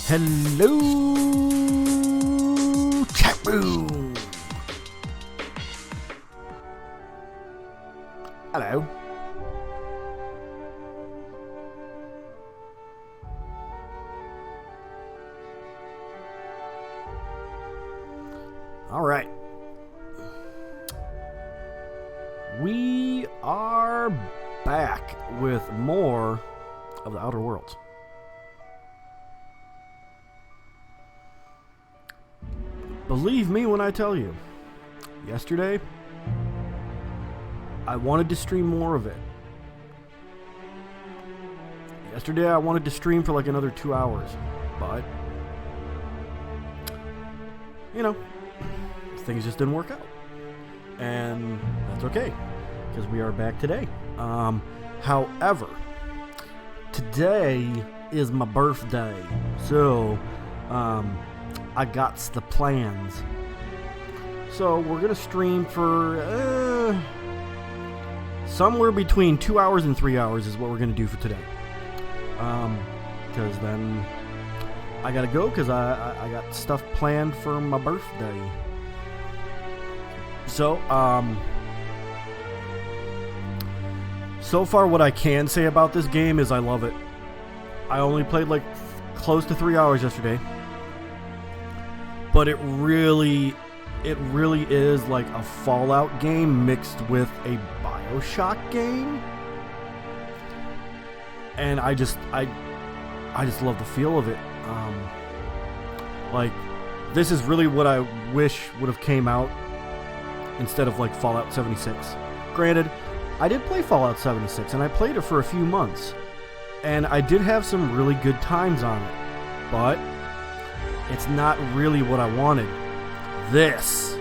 Hello, chat room. Hello. All right. We are back with more of the Outer Worlds. Believe me when I tell you, yesterday, I wanted to stream more of it. Yesterday, I wanted to stream for like another 2 hours, but, you know, things just didn't work out. And that's okay, because we are back today. However, today is my birthday, so, I got the plans. So we're gonna stream for somewhere between 2 hours and 3 hours is what we're gonna do for today. Because then I gotta go because I got stuff planned for my birthday. So so far what I can say about this game is I love it. I only played like close to 3 hours yesterday. But it really is like a Fallout game mixed with a BioShock game. And I just love the feel of it. Like, this is really what I wish would have came out instead of like Fallout 76. Granted, I did play Fallout 76 and I played it for a few months. And I did have some really good times on it. But it's not really what I wanted. This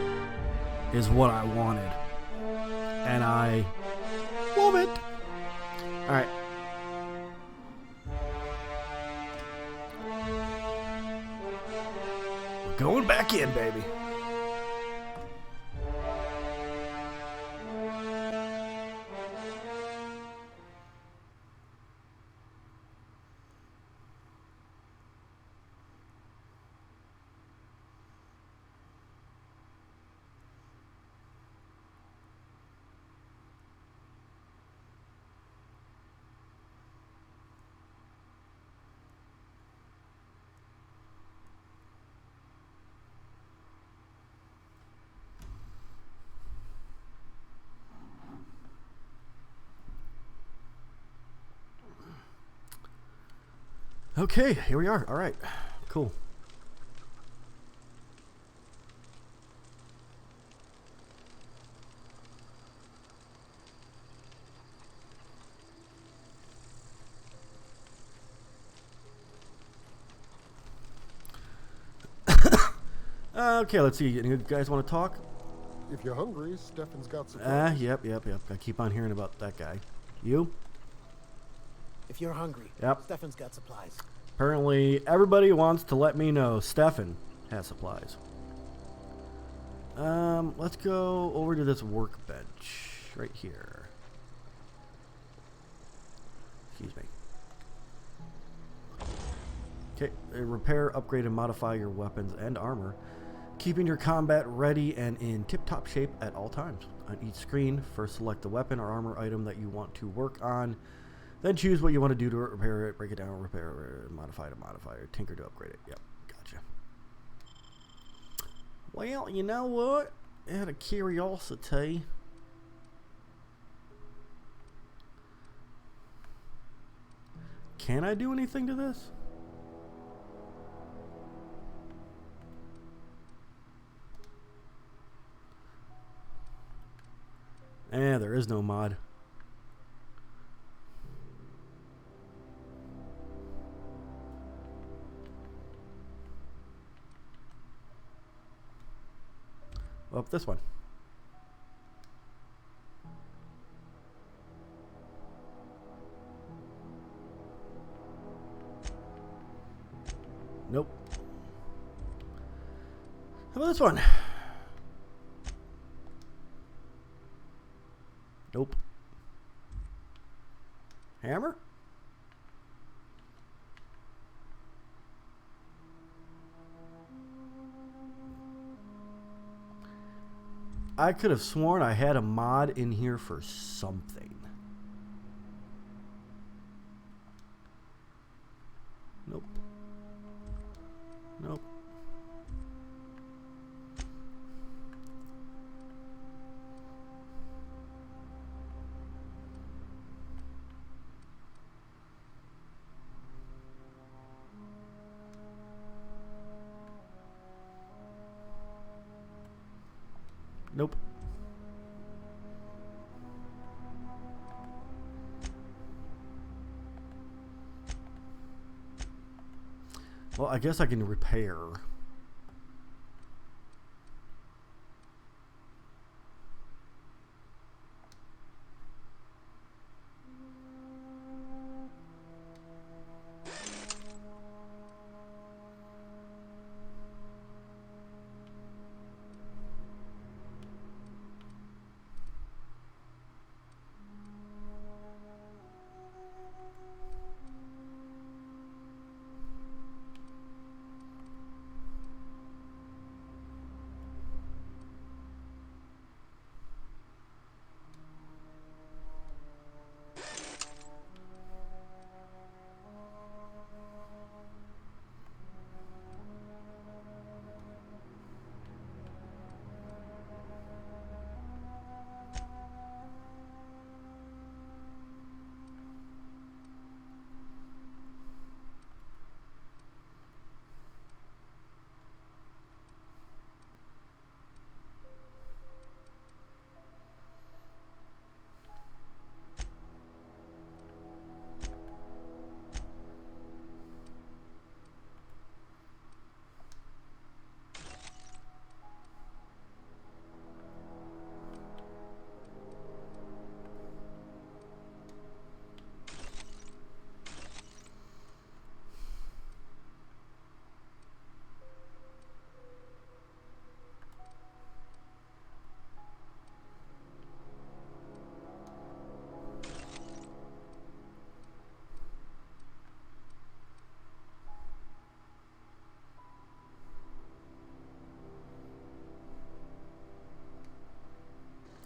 is what I wanted. And I love it. Alright. We're going back in, baby. Okay, here we are. All right, cool. Okay, let's see. Any guys want to talk? If you're hungry, Stefan's got supplies. Yep. I keep on hearing about that guy. You? If you're hungry, Yep. Stefan's got supplies. Apparently, everybody wants to let me know Stefan has supplies. Let's go over to this workbench right here. Excuse me. Okay, repair, upgrade, and modify your weapons and armor, keeping your combat ready and in tip-top shape at all times. On each screen, first select the weapon or armor item that you want to work on. Then choose what you want to do to repair it, break it down, repair, modify to modify, or tinker to upgrade it. Yep, gotcha. Well, you know what? Out of curiosity, can I do anything to this? There is no mod. Well, this one. Nope. How about this one? Nope. Hammer? I could have sworn I had a mod in here for something. Nope. Nope. Nope. Well, I guess I can repair.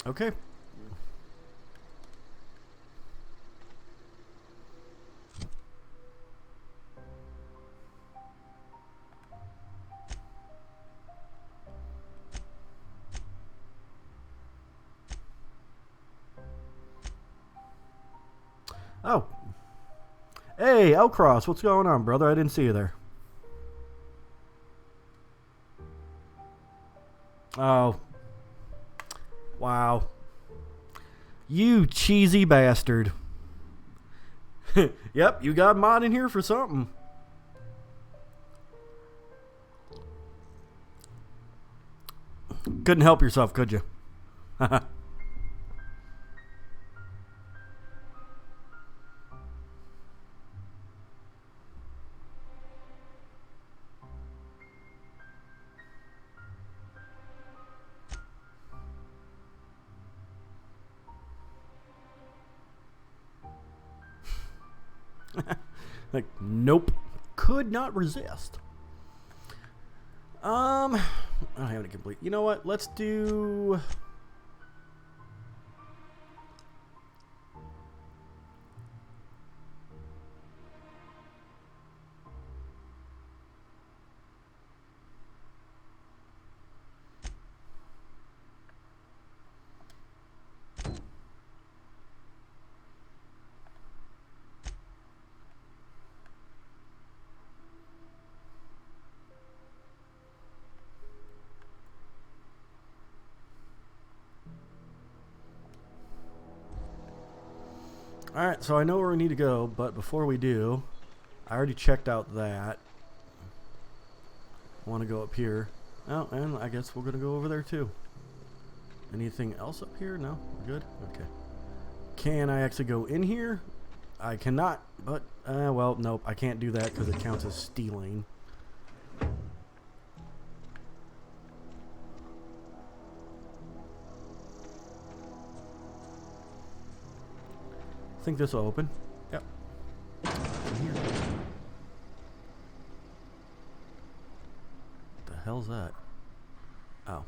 Okay. Oh. Hey, Elcross, what's going on, brother? I didn't see you there. Oh. Wow. You cheesy bastard. Yep, you got mod in here for something. Couldn't help yourself, could you? Like, nope. Could not resist. I don't have any complete. You know what? Let's do... Alright, so I know where we need to go, but before we do, I already checked out that. I want to go up here. Oh, and I guess we're going to go over there too. Anything else up here? No? We're good? Okay. Can I actually go in here? I cannot, but, well, nope, I can't do that because it counts as stealing. I think this will open. Yep. In here. What the hell's that? Oh.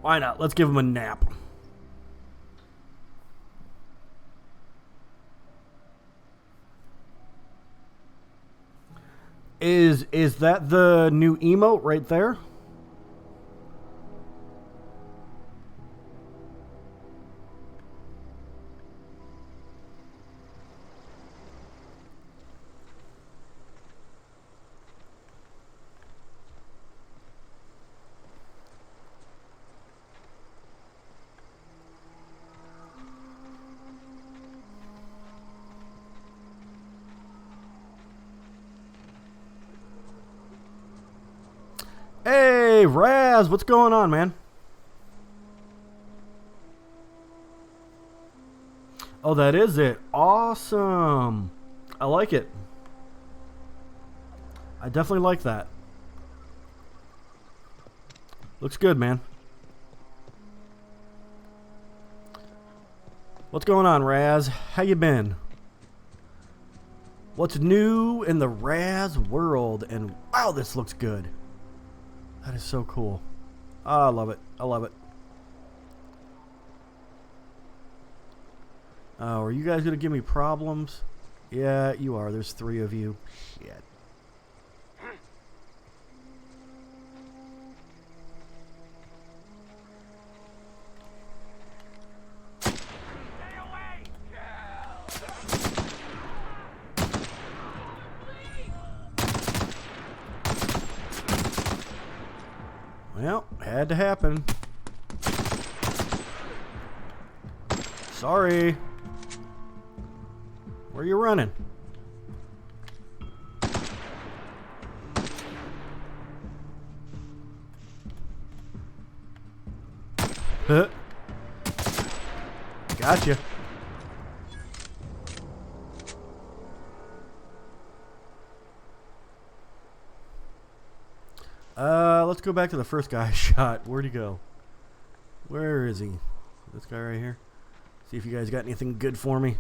Why not? Let's give him a nap. Is that the new emote right there? Hey, Raz, what's going on, man? Oh, that is it. Awesome. I like it. I definitely like that. Looks good, man. What's going on, Raz? How you been? What's new in the Raz world? And wow, this looks good. That is so cool. Oh, I love it. I love it. Oh, are you guys going to give me problems? Yeah, you are. There's 3 of you. Shit. Well, had to happen. Sorry. Where are you running? Huh. Gotcha. Let's go back to the first guy I shot. Where'd he go? Where is he? This guy right here. See if you guys got anything good for me.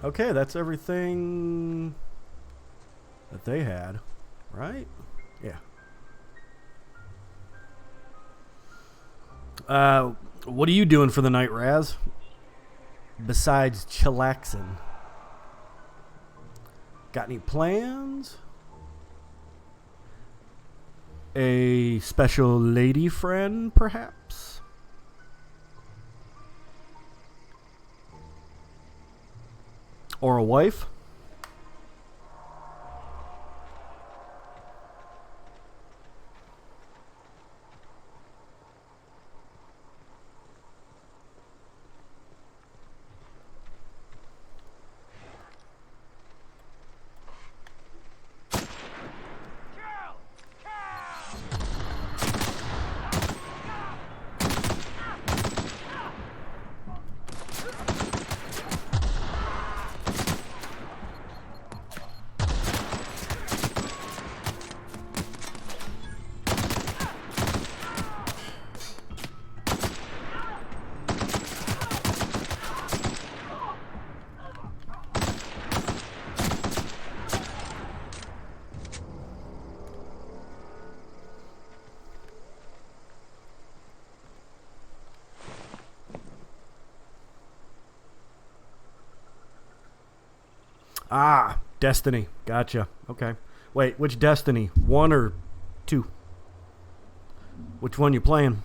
Okay, that's everything that they had, right? Yeah. What are you doing for the night, Raz? Besides chillaxing. Got any plans? A special lady friend, perhaps? Or a wife? Ah, Destiny. Gotcha. Okay. Wait, which Destiny? 1 or 2? Which one you playing?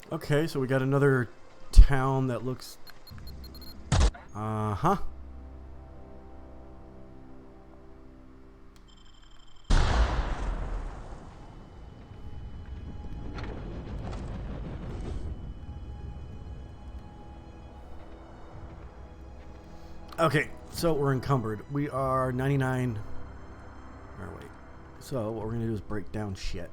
Okay, so we got another town that looks... Uh-huh. Okay, so we're encumbered. We are 99... Or wait. So what we're going to do is break down shit.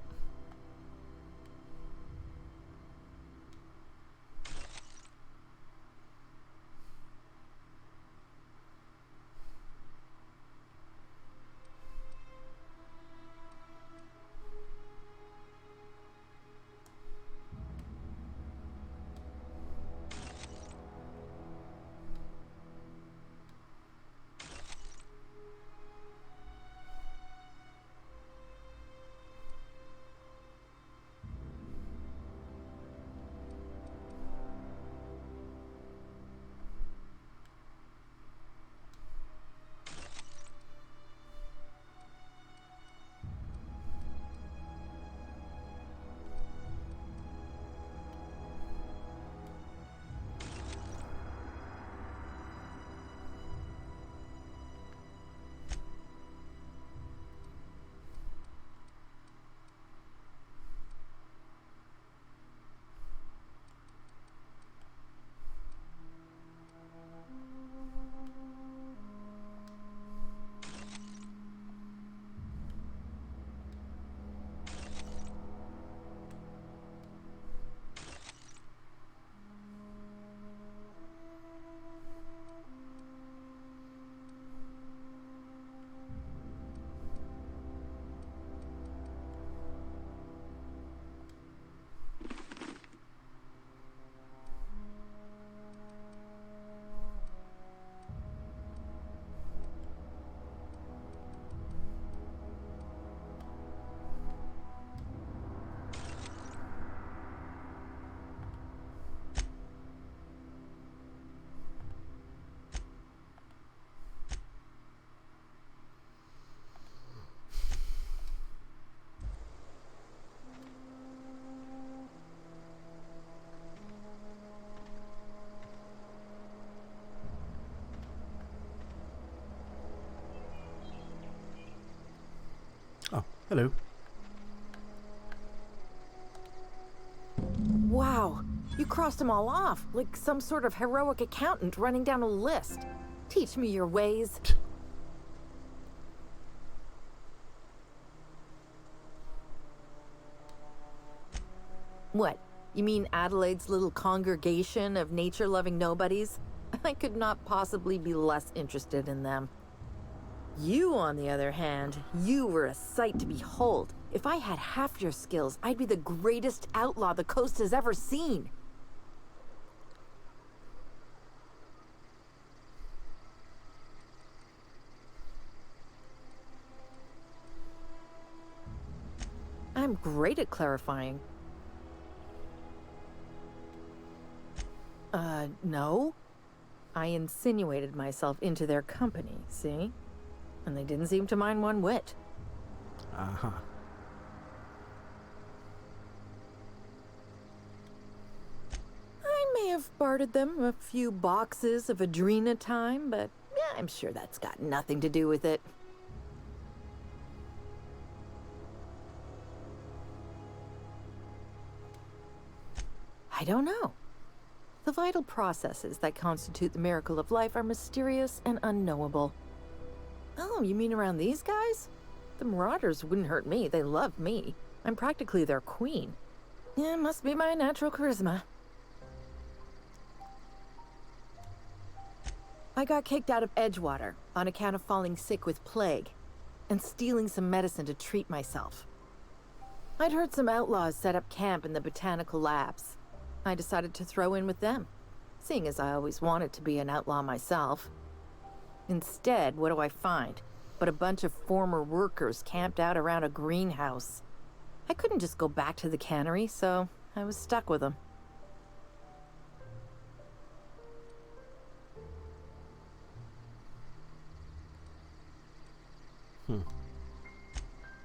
Oh, hello. Wow, you crossed them all off, like some sort of heroic accountant running down a list. Teach me your ways. What? You mean Adelaide's little congregation of nature-loving nobodies? I could not possibly be less interested in them. You, on the other hand, you were a sight to behold. If I had half your skills, I'd be the greatest outlaw the coast has ever seen. I'm great at clarifying. No. I insinuated myself into their company, see? And they didn't seem to mind one whit. Uh-huh. I may have bartered them a few boxes of Adrena time, but yeah, I'm sure that's got nothing to do with it. I don't know. The vital processes that constitute the miracle of life are mysterious and unknowable. Oh, you mean around these guys? The Marauders wouldn't hurt me. They love me. I'm practically their queen. Yeah, must be my natural charisma. I got kicked out of Edgewater on account of falling sick with plague and stealing some medicine to treat myself. I'd heard some outlaws set up camp in the botanical labs. I decided to throw in with them, seeing as I always wanted to be an outlaw myself. Instead, what do I find? But a bunch of former workers camped out around a greenhouse. I couldn't just go back to the cannery, so I was stuck with them.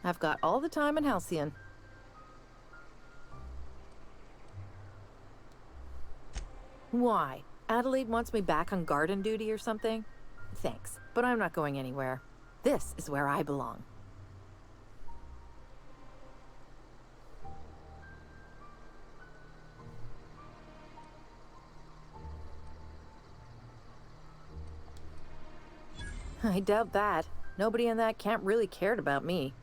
I've got all the time in Halcyon. Why? Adelaide wants me back on garden duty or something? Thanks, but I'm not going anywhere. This is where I belong. I doubt that. Nobody in that camp really cared about me.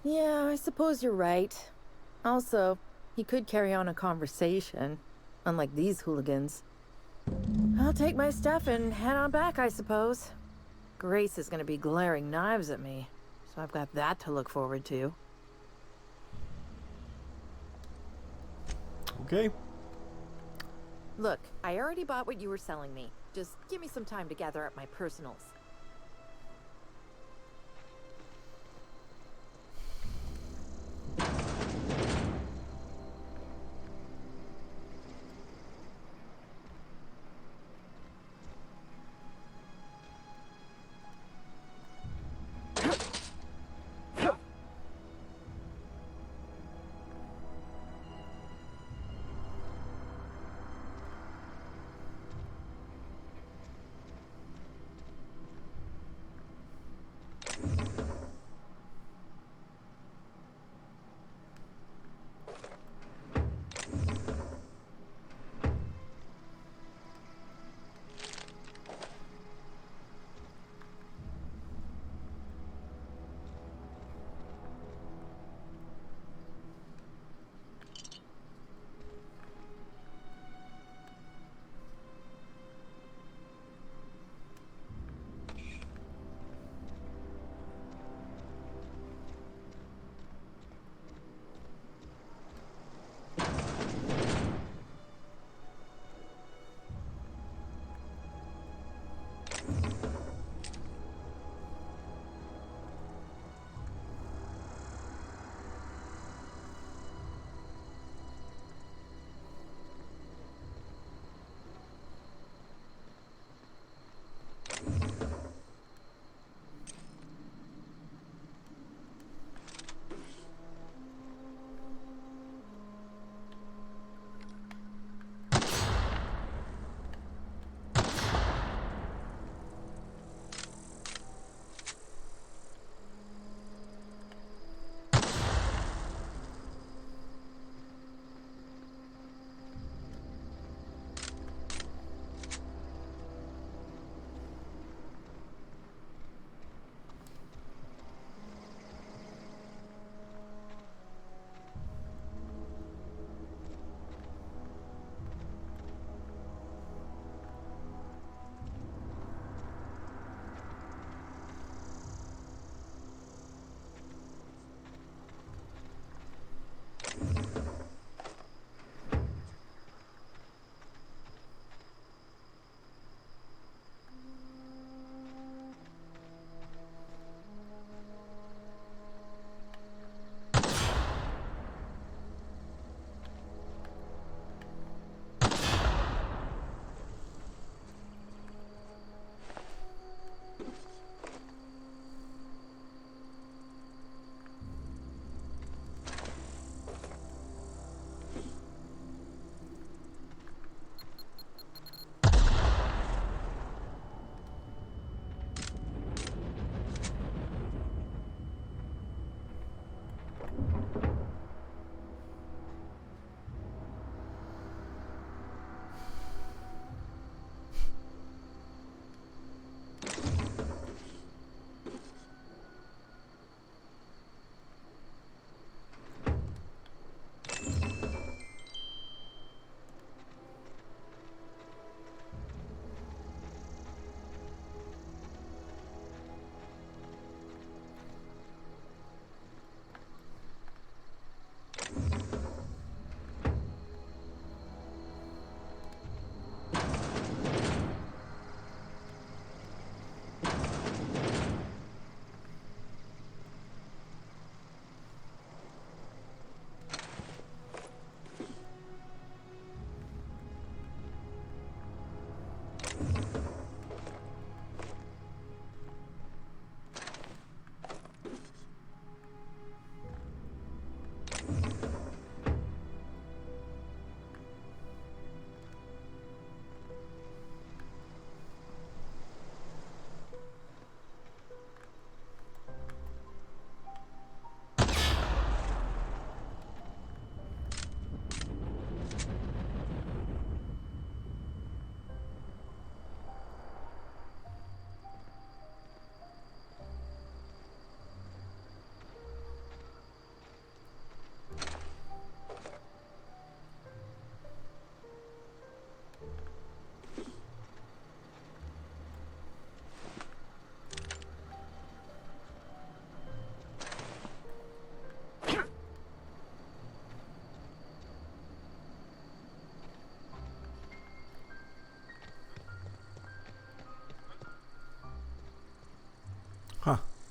Yeah, I suppose you're right. Also, he could carry on a conversation, unlike these hooligans. I'll take my stuff and head on back, I suppose. Grace is gonna be glaring knives at me, so I've got that to look forward to. Okay. Look, I already bought what you were selling me. Just give me some time to gather up my personals.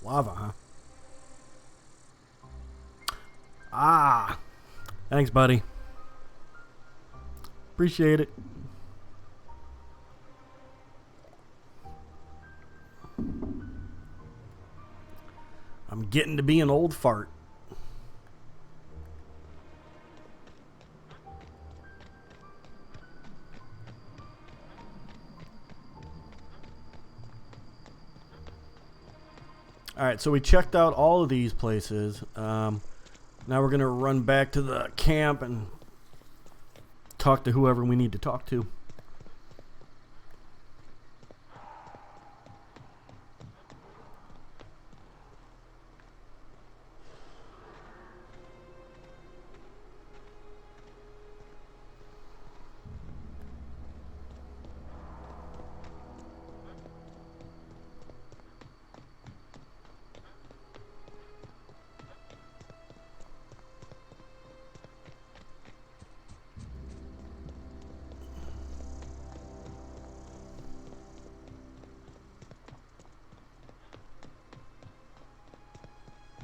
Lava, huh? Ah. Thanks, buddy. Appreciate it. I'm getting to be an old fart. Alright, so we checked out all of these places. Now we're going to run back to the camp and talk to whoever we need to talk to.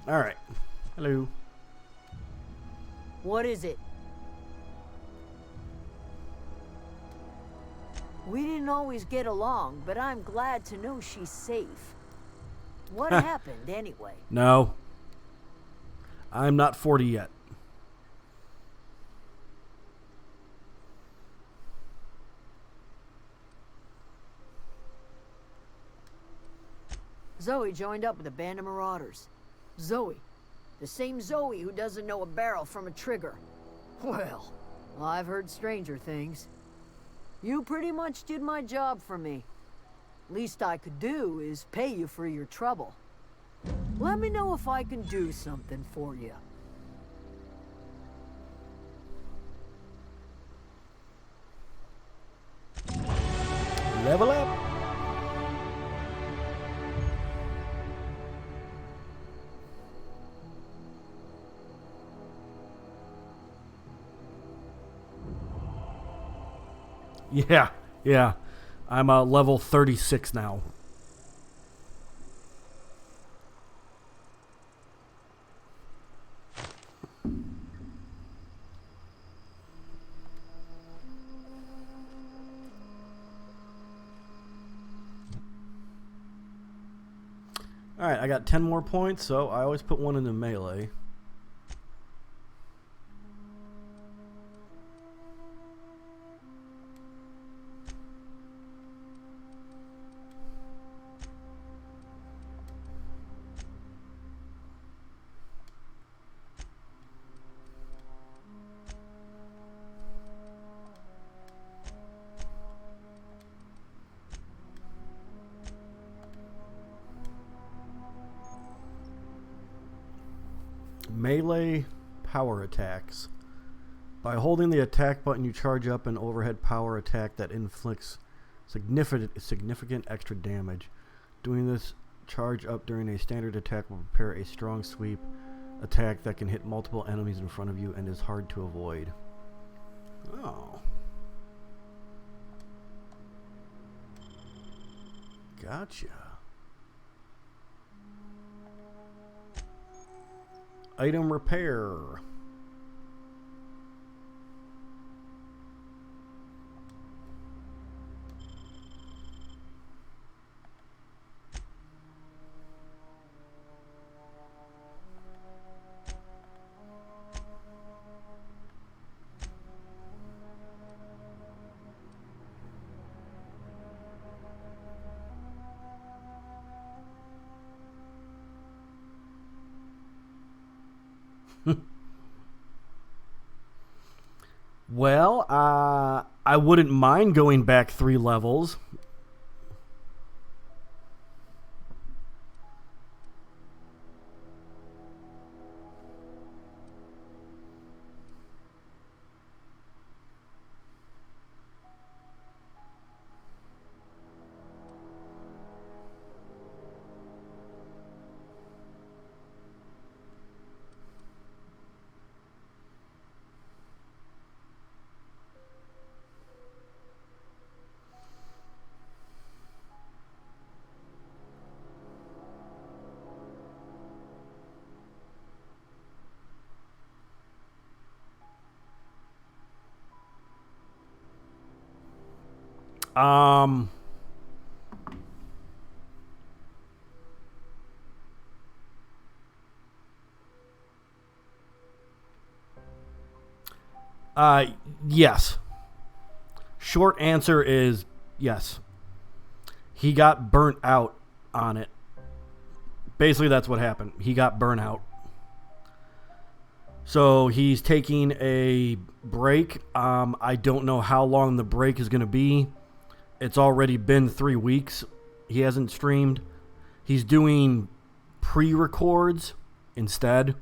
Alright. Hello. What is it? We didn't always get along, but I'm glad to know she's safe. What happened anyway? No. I'm not 40 yet. Zoe joined up with a band of marauders. Zoe. The same Zoe who doesn't know a barrel from a trigger. Well, I've heard stranger things. You pretty much did my job for me. Least I could do is pay you for your trouble. Let me know if I can do something for you. Level up. Yeah. I'm level 36 now. Alright, I got 10 more points, so I always put one into melee. Melee power attacks. By holding the attack button, you charge up an overhead power attack that inflicts significant extra damage. Doing this charge up during a standard attack will prepare a strong sweep attack that can hit multiple enemies in front of you and is hard to avoid. Oh. Gotcha. Item repair. Well, I wouldn't mind going back 3 levels. Um. Yes. Short answer is yes. He got burnt out on it. Basically, that's what happened. He got burnt out. So he's taking a break. I don't know how long the break is going to be. It's already been 3 weeks. He hasn't streamed. He's doing pre-records instead.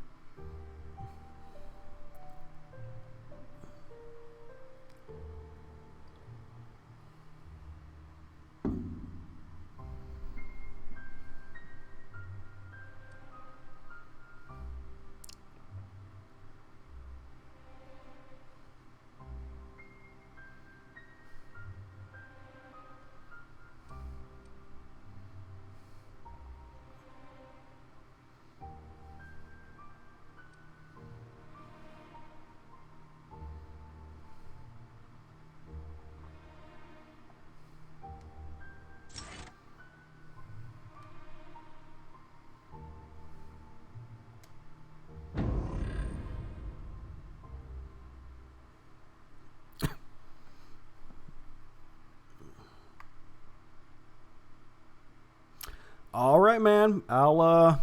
All right, man. I'll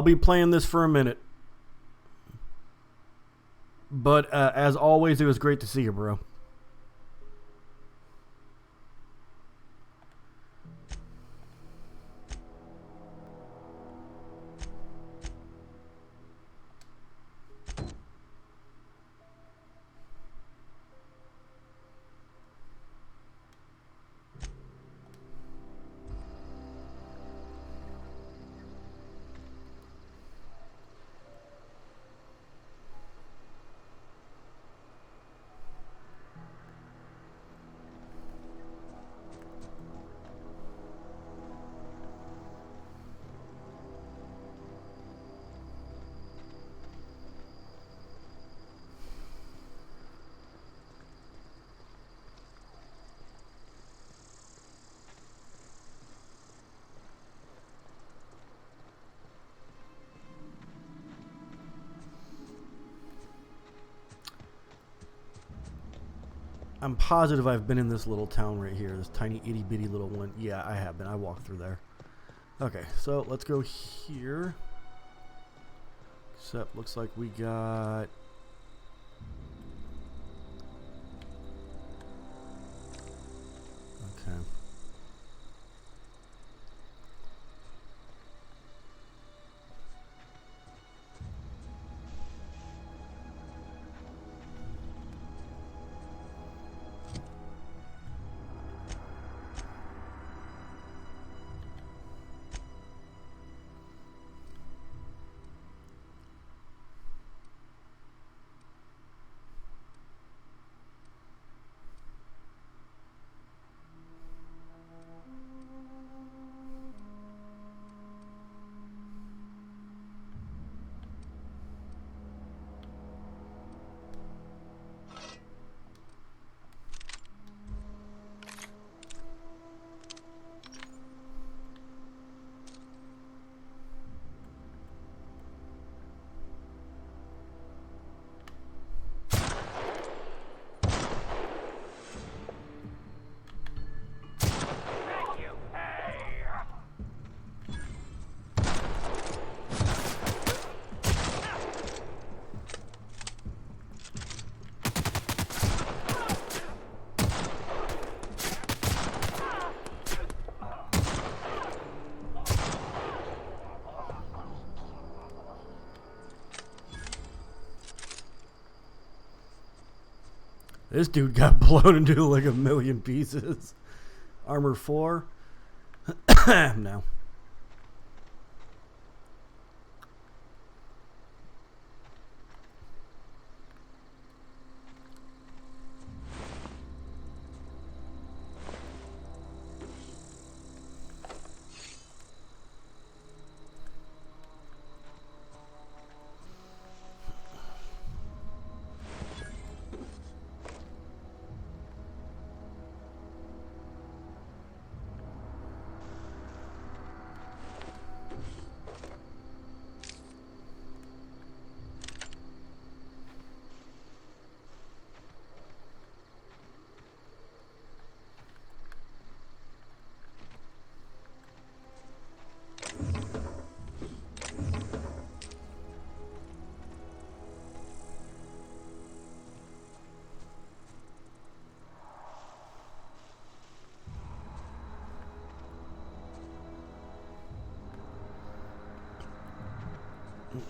be playing this for a minute. But as always, it was great to see you, bro. I'm positive I've been in this little town right here. This tiny itty bitty little one. Yeah, I have been. I walked through there. Okay, so let's go here. Except looks like we got... Okay. This dude got blown into like a million pieces. Armor 4. No.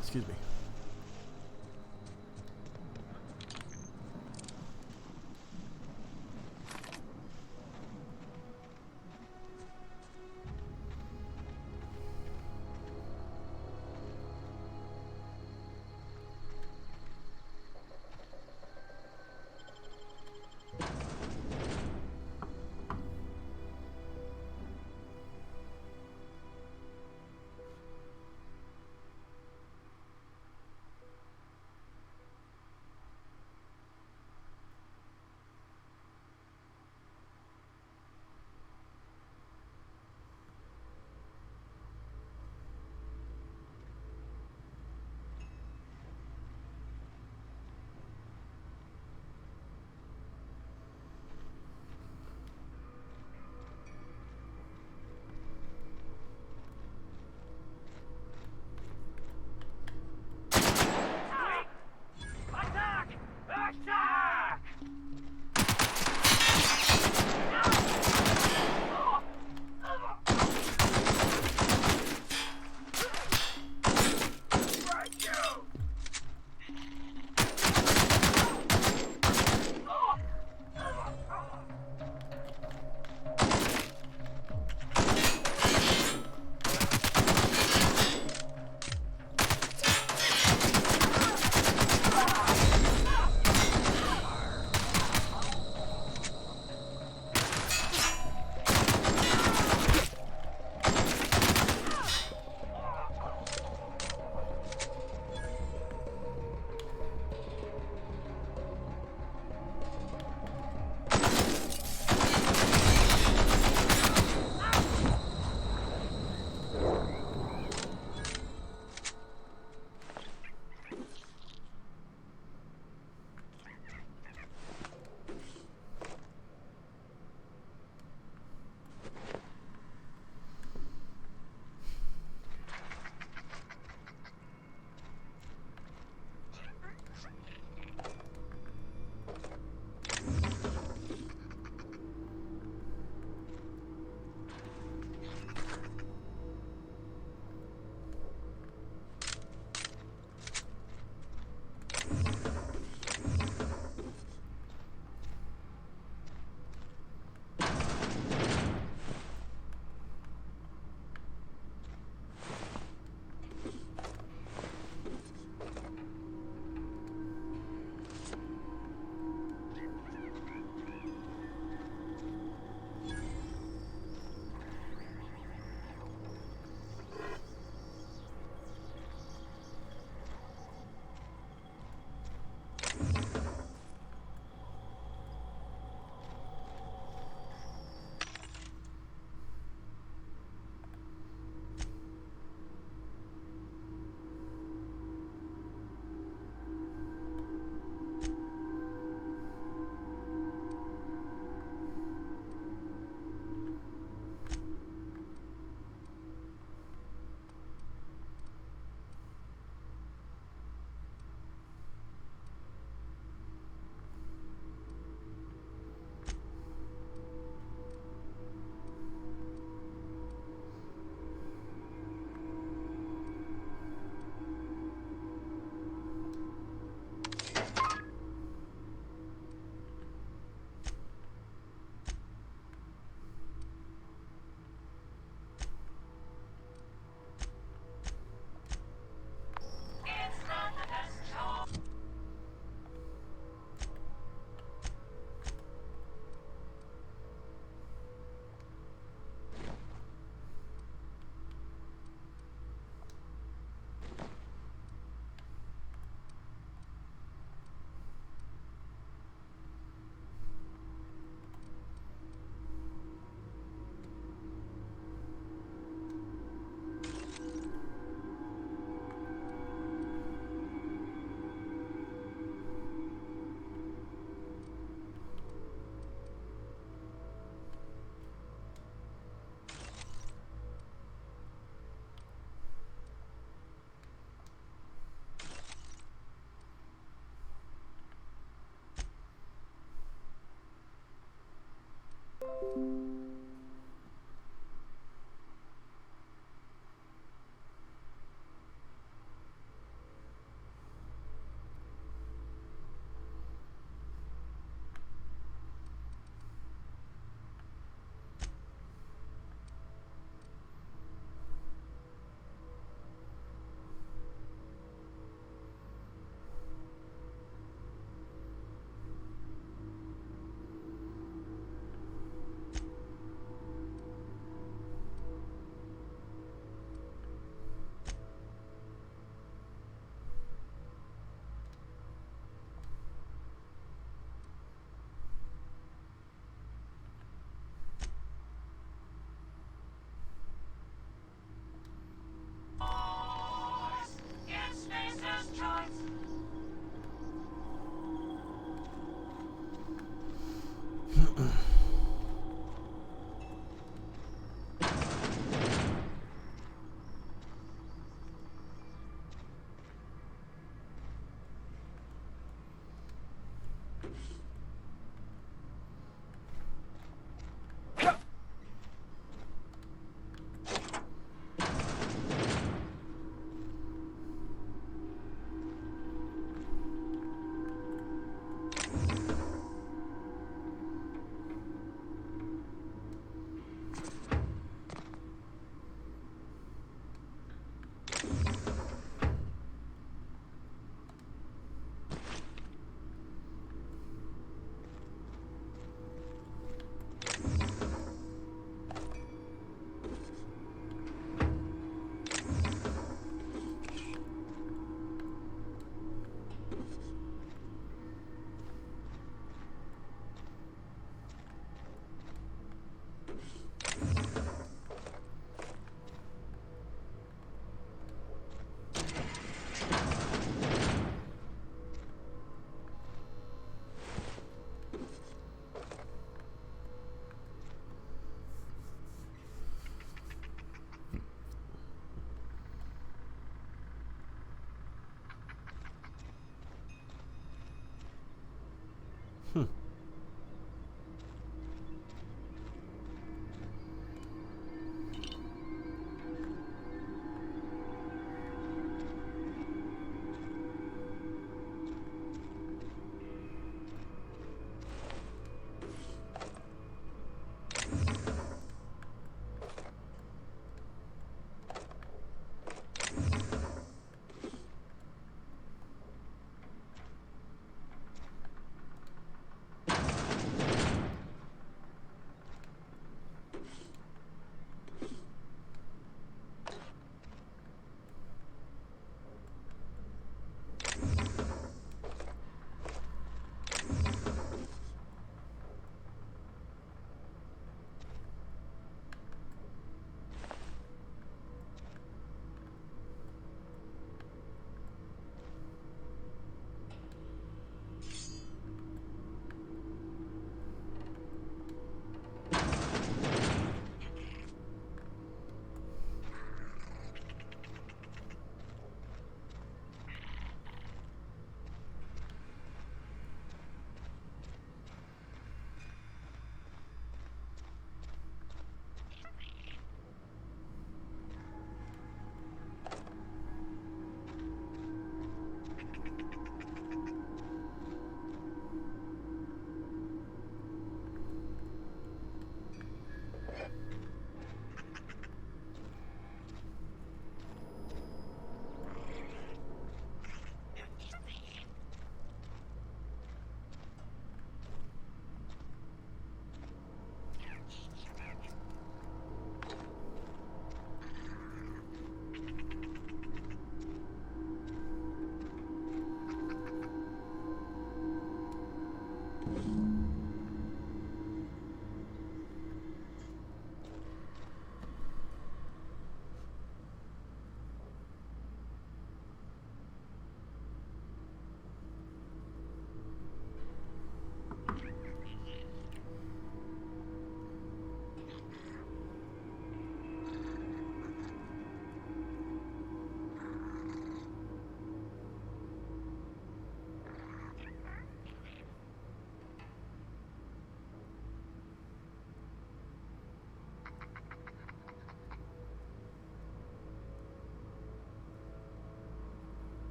Excuse me.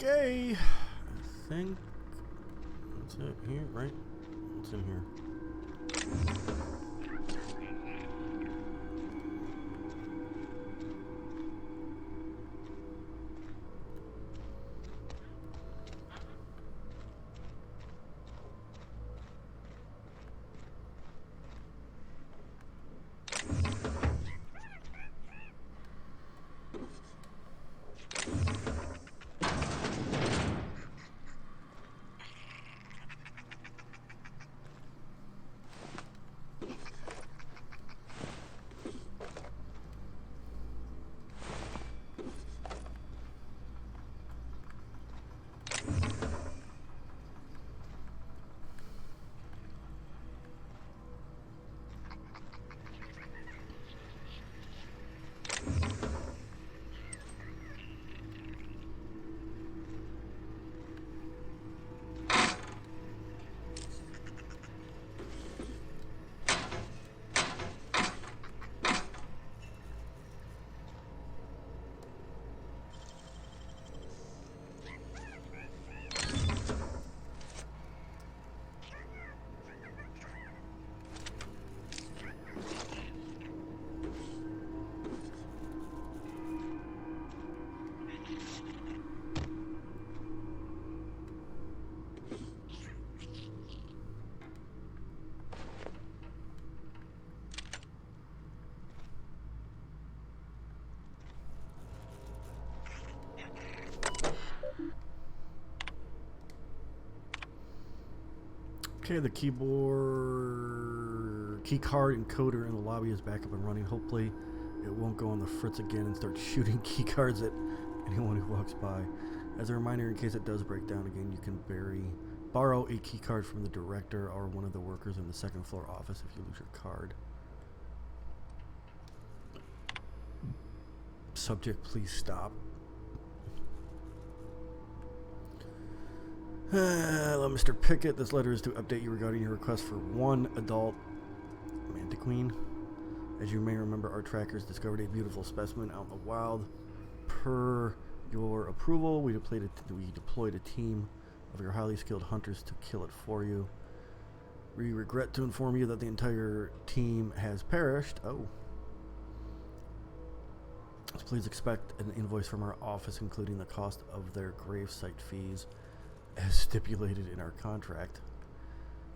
Okay. I think that's it here, right? What's in here? Okay, the key card encoder in the lobby is back up and running. Hopefully it won't go on the fritz again and start shooting key cards at anyone who walks by. As a reminder, in case it does break down again, you can borrow a key card from the director or one of the workers in the second floor office if you lose your card. Subject, please stop. Hello, Mr. Pickett. This letter is to update you regarding your request for one adult mantiquine. As you may remember, our trackers discovered a beautiful specimen out in the wild. Per your approval, we deployed a team of your highly skilled hunters to kill it for you. We regret to inform you that the entire team has perished. Oh. So please expect an invoice from our office, including the cost of their gravesite fees, as stipulated in our contract.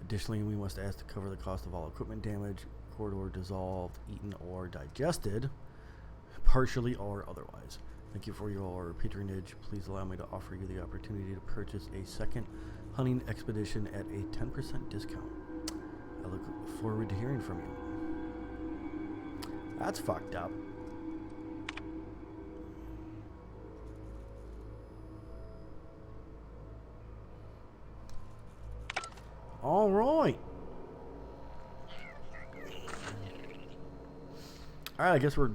Additionally, we must ask to cover the cost of all equipment damage, corridor dissolved, eaten, or digested, partially or otherwise. Thank you for your patronage. Please allow me to offer you the opportunity to purchase a second hunting expedition at a 10% discount. I look forward to hearing from you. That's fucked up. All right. All right, I guess we're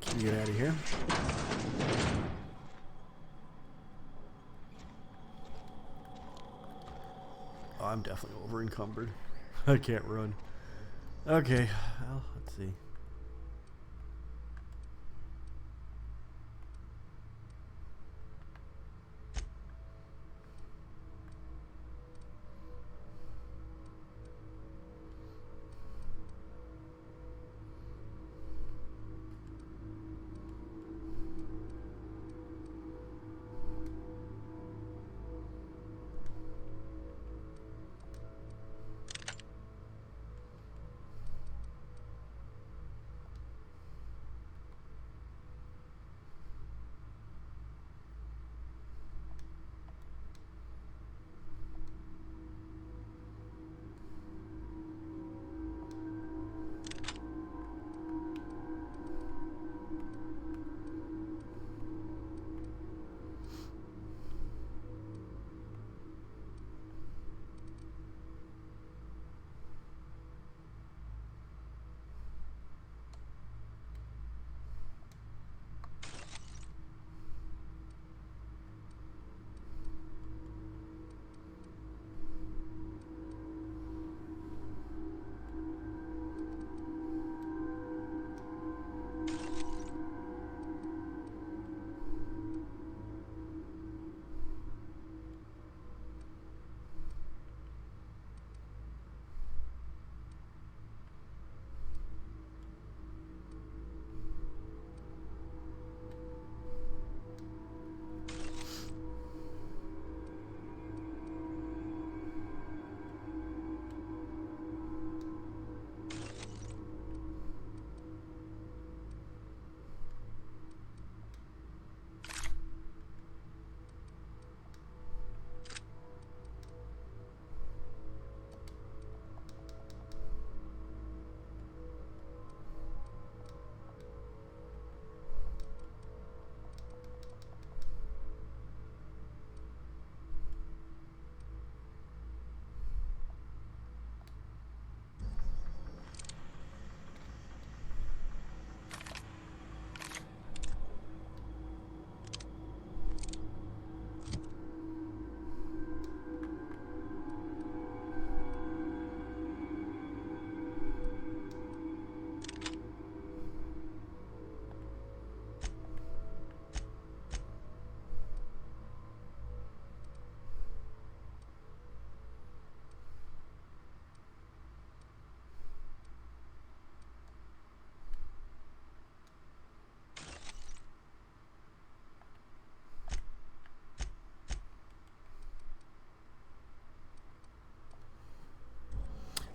can get out of here. Oh, I'm definitely over encumbered. I can't run. Okay, well, let's see.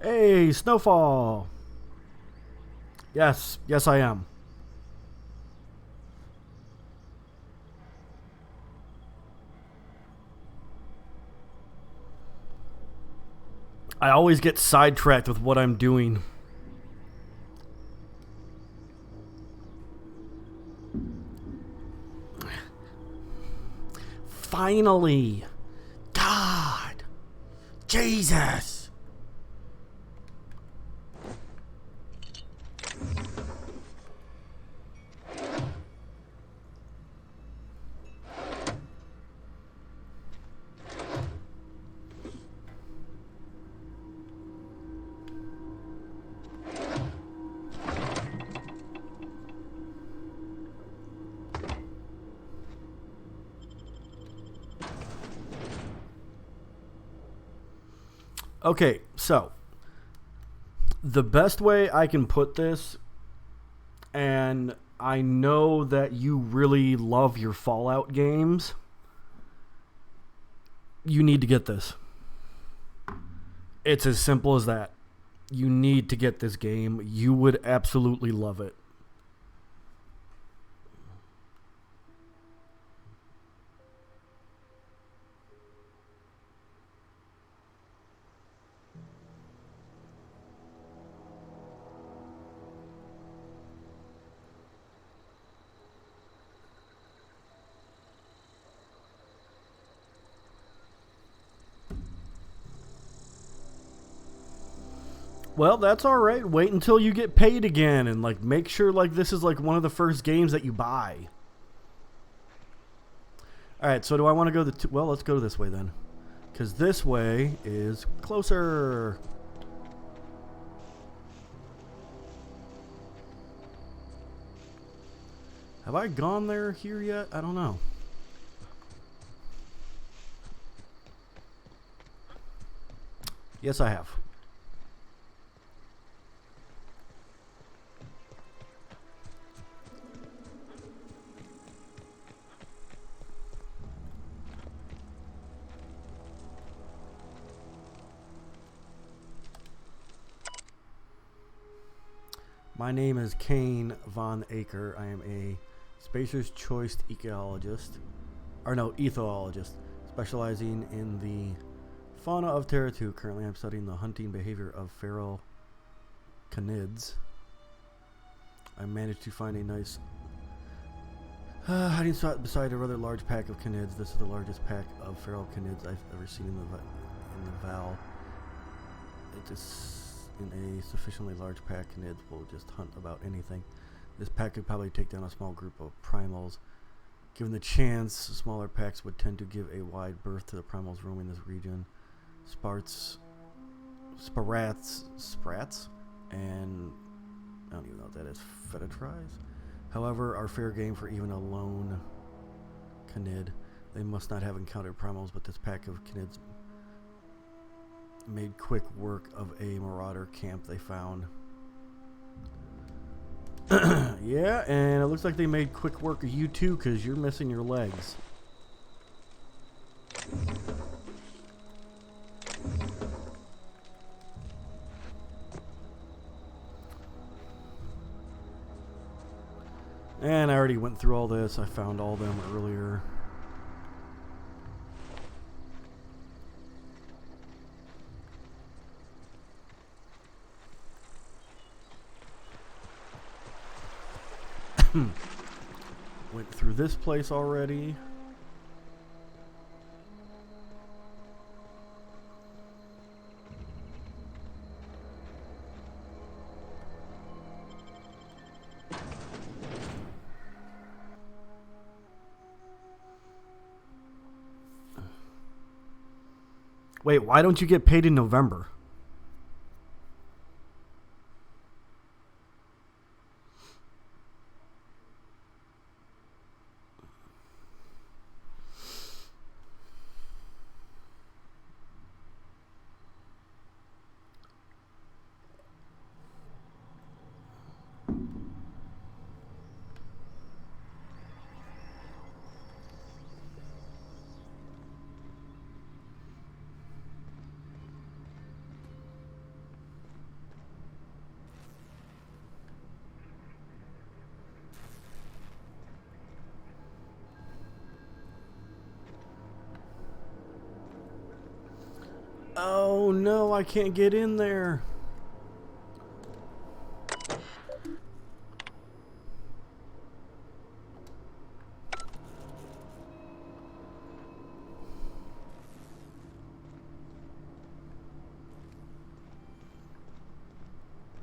Hey, Snowfall. Yes, yes, I am. I always get sidetracked with what I'm doing. Finally. God. Jesus. Okay, so the best way I can put this, and I know that you really love your Fallout games, you need to get this. It's as simple as that. You need to get this game. You would absolutely love it. Well, that's all right. Wait until you get paid again, and like make sure like this is like one of the first games that you buy. All right. So do I want to go well? Let's go this way then, because this way is closer. Have I gone there here yet? I don't know. Yes, I have. My name is Kane Von Aker. I am a Spacer's Choice ethologist, specializing in the fauna of Terra 2. Currently, I'm studying the hunting behavior of feral canids. I managed to find a nice hiding spot beside a rather large pack of canids. This is the largest pack of feral canids I've ever seen in the Val. It is in a sufficiently large pack, canids will just hunt about anything. This pack could probably take down a small group of primals. Given the chance, smaller packs would tend to give a wide berth to the primals roaming this region. Sprats, and I don't even know what that is, Fetitries. However, are fair game for even a lone canid. They must not have encountered primals, but this pack of canids made quick work of a marauder camp they found. Yeah, and it looks like they made quick work of you too, because you're missing your legs. And I already went through all this. I found all them earlier. Went through this place already. Wait, why don't you get paid in November? Oh no, I can't get in there.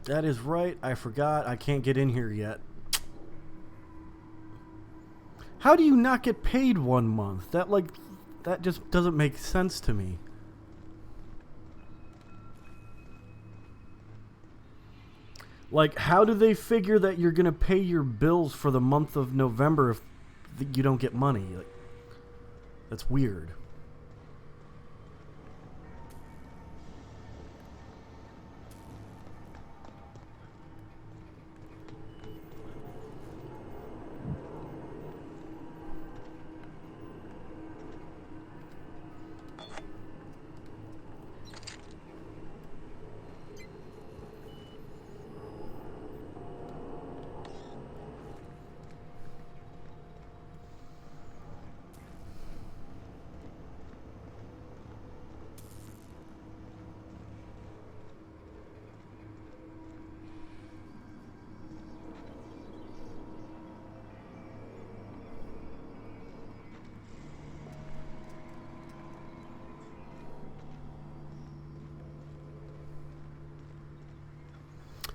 That is right. I forgot. I can't get in here yet. How do you not get paid 1 month? That just doesn't make sense to me. Like, how do they figure that you're going to pay your bills for the month of November if you don't get money? Like, that's weird.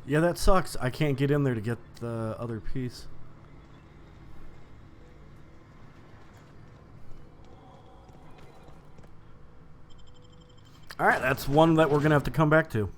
Yeah, that sucks. I can't get in there to get the other piece. Alright, that's one that we're going to have to come back to.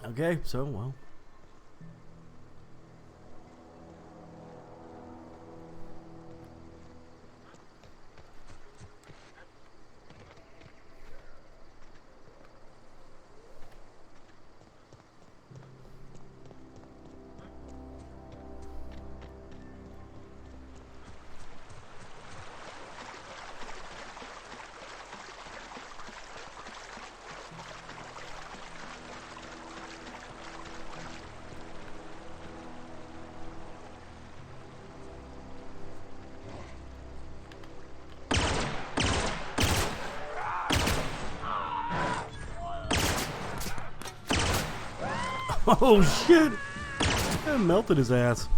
Okay, so, well. Oh shit! That melted his ass.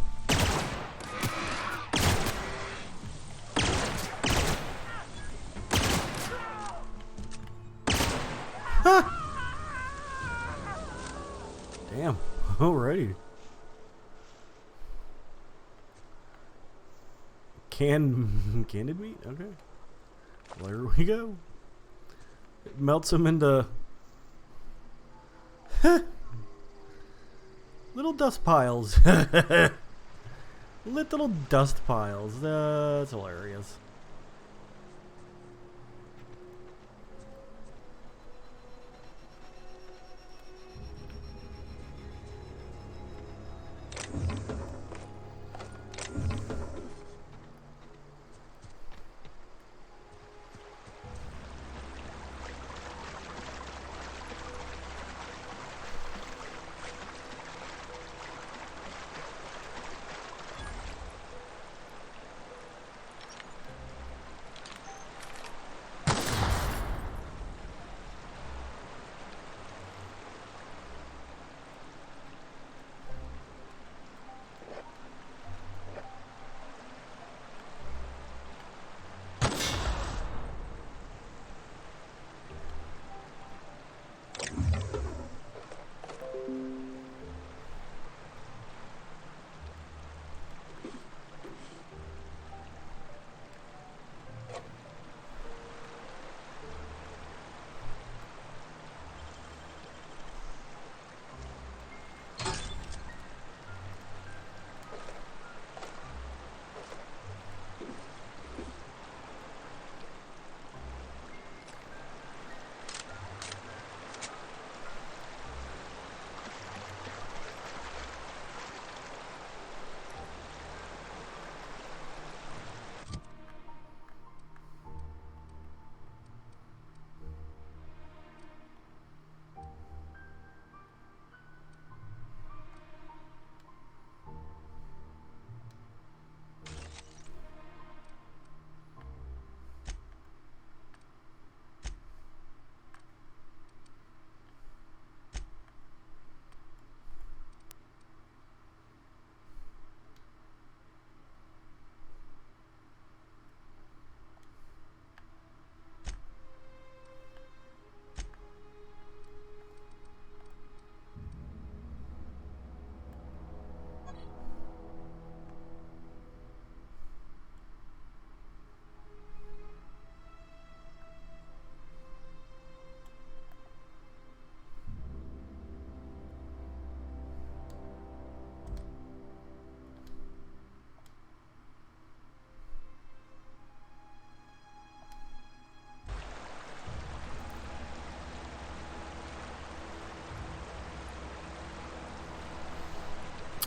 Huh. Damn. Alrighty. Candid meat? Okay. Well, there we go. It melts him into little dust piles. Little dust piles. That's hilarious.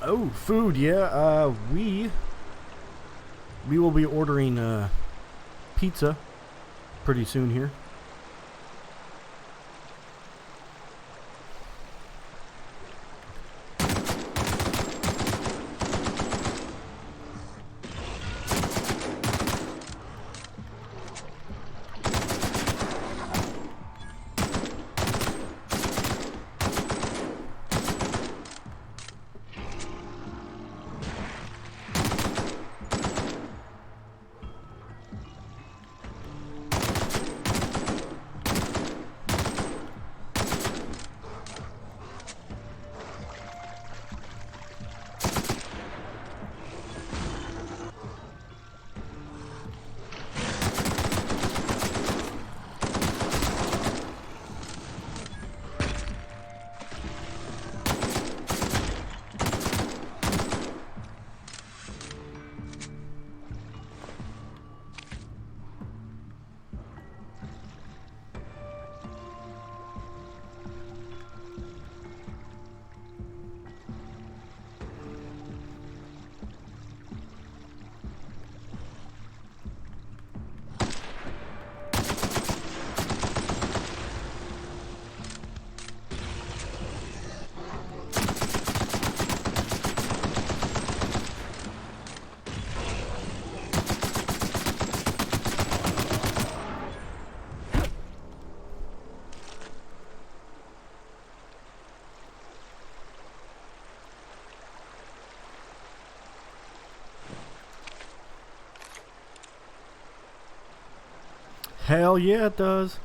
Oh, food, yeah. We will be ordering pizza pretty soon here. Hell yeah, it does.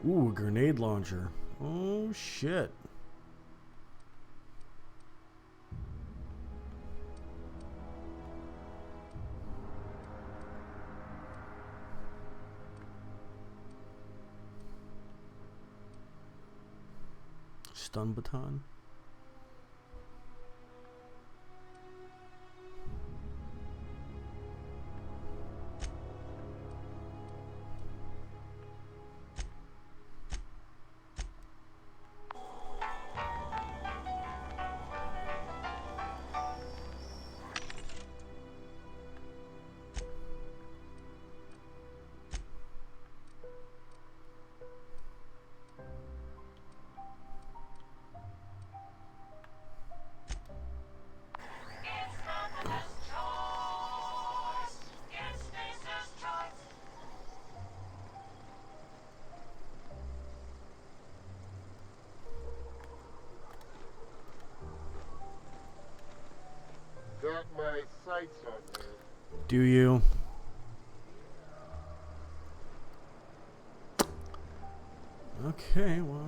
Ooh, a grenade launcher. Oh, shit. Stun baton. Got my sights on man. Do you? Okay, well.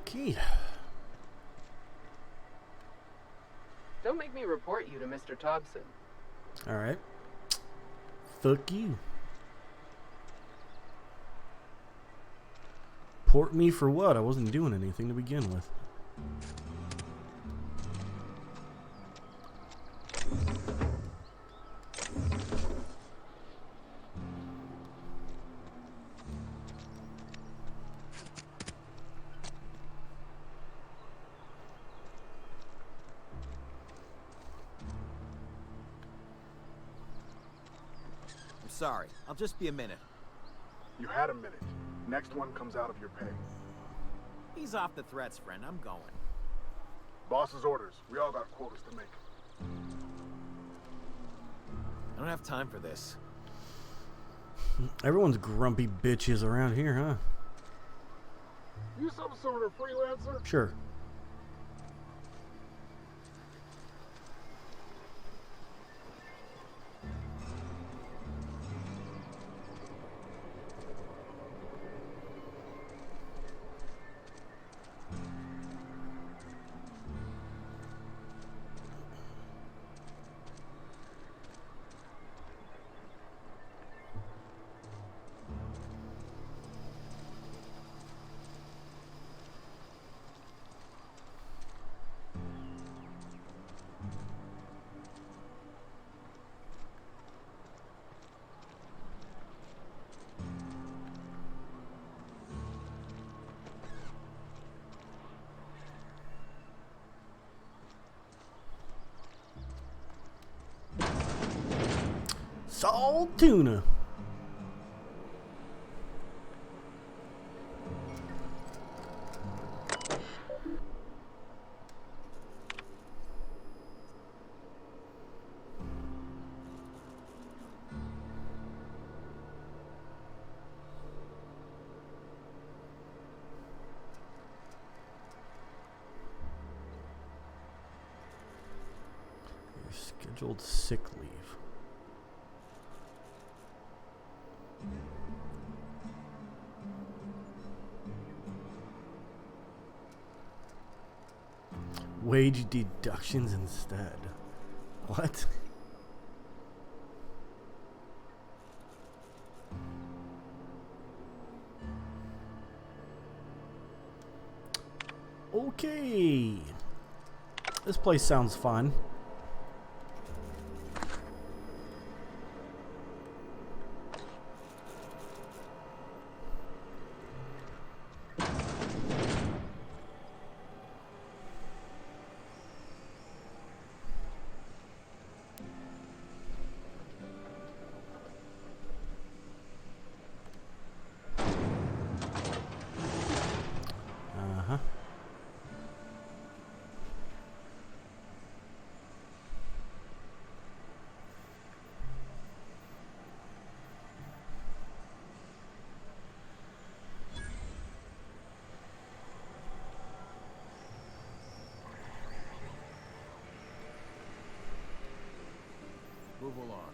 Key. Don't make me report you to Mr. Thompson. Alright. Fuck you. Port me for what? I wasn't doing anything to begin with. Sorry, I'll just be a minute. You had a minute. Next one comes out of your pay. Ease off the threats, friend. I'm going. Boss's orders. We all got quotas to make. I don't have time for this. Everyone's grumpy bitches around here, huh? You some sort of freelancer? Sure. Salt tuna. Scheduled sick leave. Wage deductions instead. What? Okay. This place sounds fun. Uh-huh. Move along.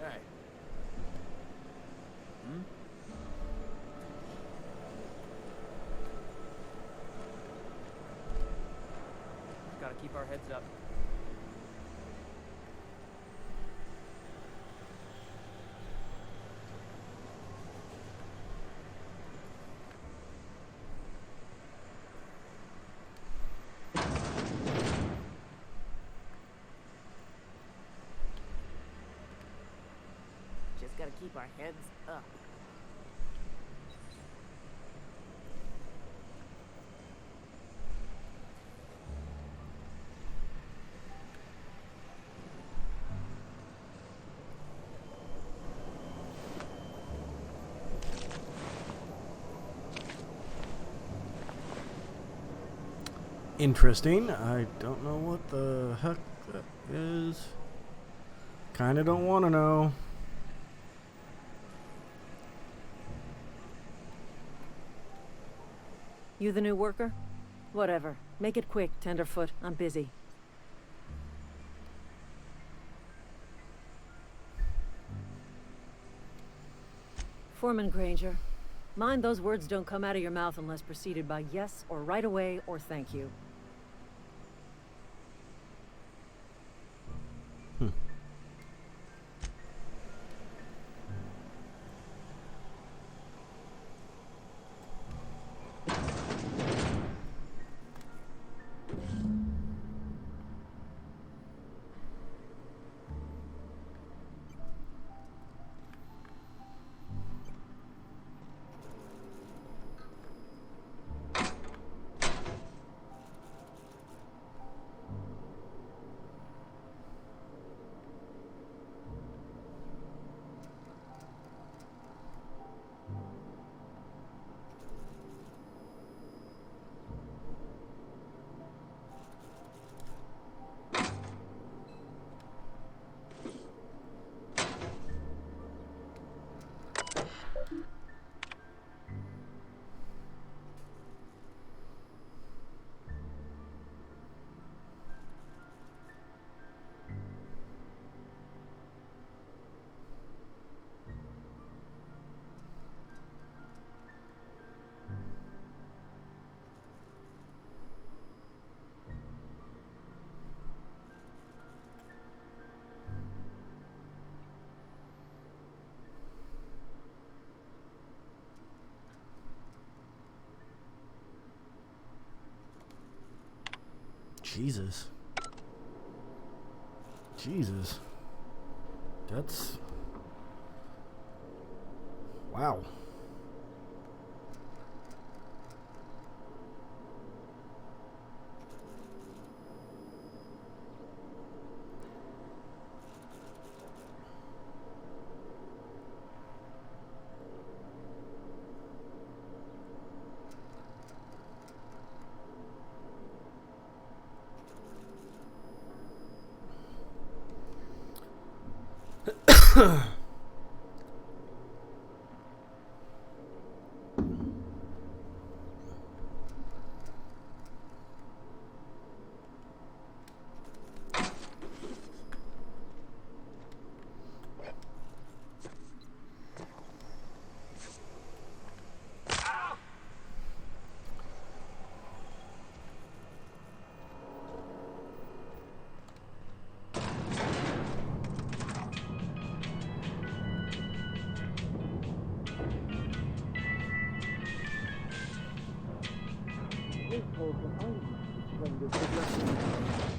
Hey. Hmm? Gotta keep our heads up. Just gotta keep our heads up. Interesting. I don't know what the heck that is. Kinda don't want to know. You the new worker? Whatever. Make it quick, Tenderfoot. I'm busy. Foreman Granger. Mind those words don't come out of your mouth unless preceded by yes or right away or thank you. Jesus. Jesus. That's... Wow.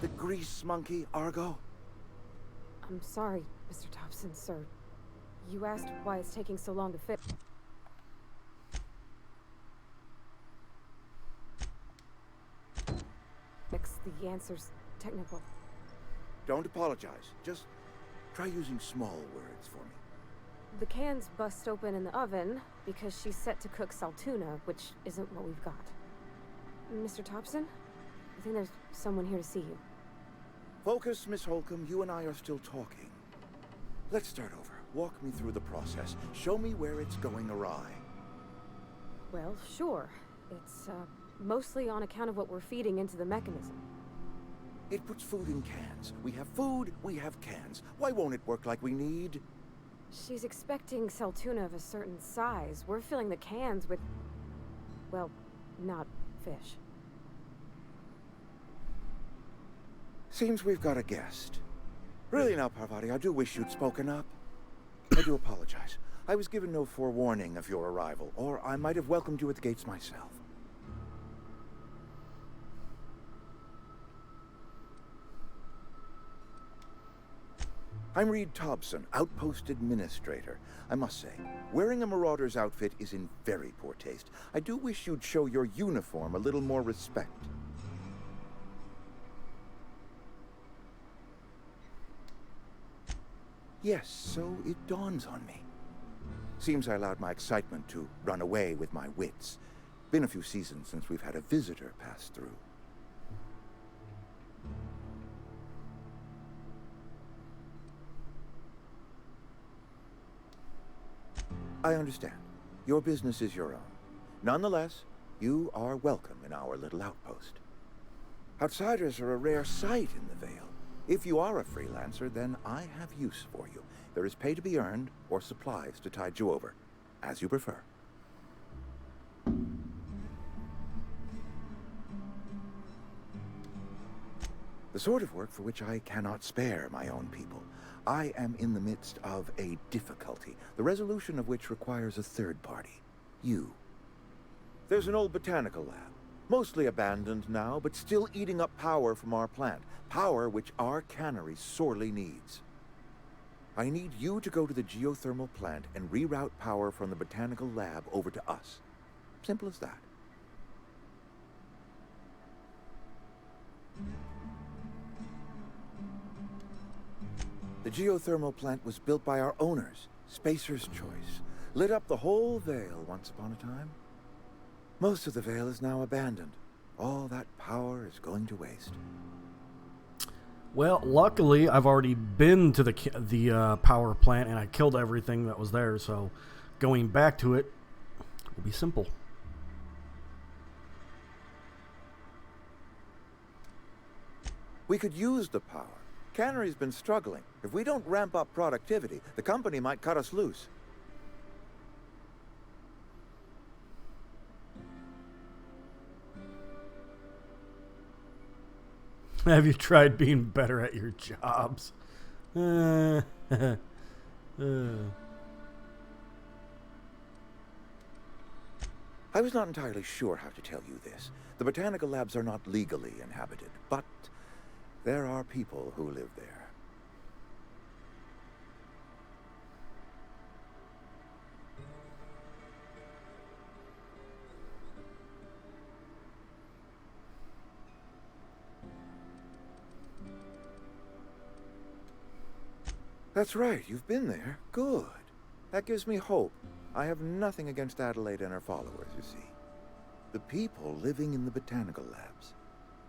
The grease monkey, Argo? I'm sorry, Mr. Thompson, sir. You asked why it's taking so long to fix. The answer's technical. Don't apologize. Just try using small words for me. The cans bust open in the oven because she's set to cook saltuna, which isn't what we've got. Mr. Thompson? I think there's someone here to see you. Focus, Miss Holcomb. You and I are still talking. Let's start over. Walk me through the process. Show me where it's going awry. Well, sure. It's, mostly on account of what we're feeding into the mechanism. It puts food in cans. We have food, we have cans. Why won't it work like we need? She's expecting saltuna of a certain size. We're filling the cans with, well, not fish. Seems we've got a guest. Really now, Parvati, I do wish you'd spoken up. I do apologize. I was given no forewarning of your arrival, or I might have welcomed you at the gates myself. I'm Reed Thompson, Outpost Administrator. I must say, wearing a Marauder's outfit is in very poor taste. I do wish you'd show your uniform a little more respect. Yes, so it dawns on me. Seems I allowed my excitement to run away with my wits. Been a few seasons since we've had a visitor pass through. I understand. Your business is your own. Nonetheless, you are welcome in our little outpost. Outsiders are a rare sight in the Vale. If you are a freelancer, then I have use for you. There is pay to be earned, or supplies to tide you over, as you prefer. The sort of work for which I cannot spare my own people. I am in the midst of a difficulty, the resolution of which requires a third party. You. There's an old botanical lab, mostly abandoned now, but still eating up power from our plant. Power which our cannery sorely needs. I need you to go to the geothermal plant and reroute power from the botanical lab over to us. Simple as that. The geothermal plant was built by our owners, Spacer's Choice. Lit up the whole Vale once upon a time. Most of the Vale is now abandoned. All that power is going to waste. Well, luckily, I've already been to the power plant, and I killed everything that was there, so going back to it will be simple. We could use the power. Cannery's been struggling. If we don't ramp up productivity, the company might cut us loose. Have you tried being better at your jobs? I was not entirely sure how to tell you this. The botanical labs are not legally inhabited, but there are people who live there. That's right, you've been there. Good. That gives me hope. I have nothing against Adelaide and her followers, you see. The people living in the botanical labs.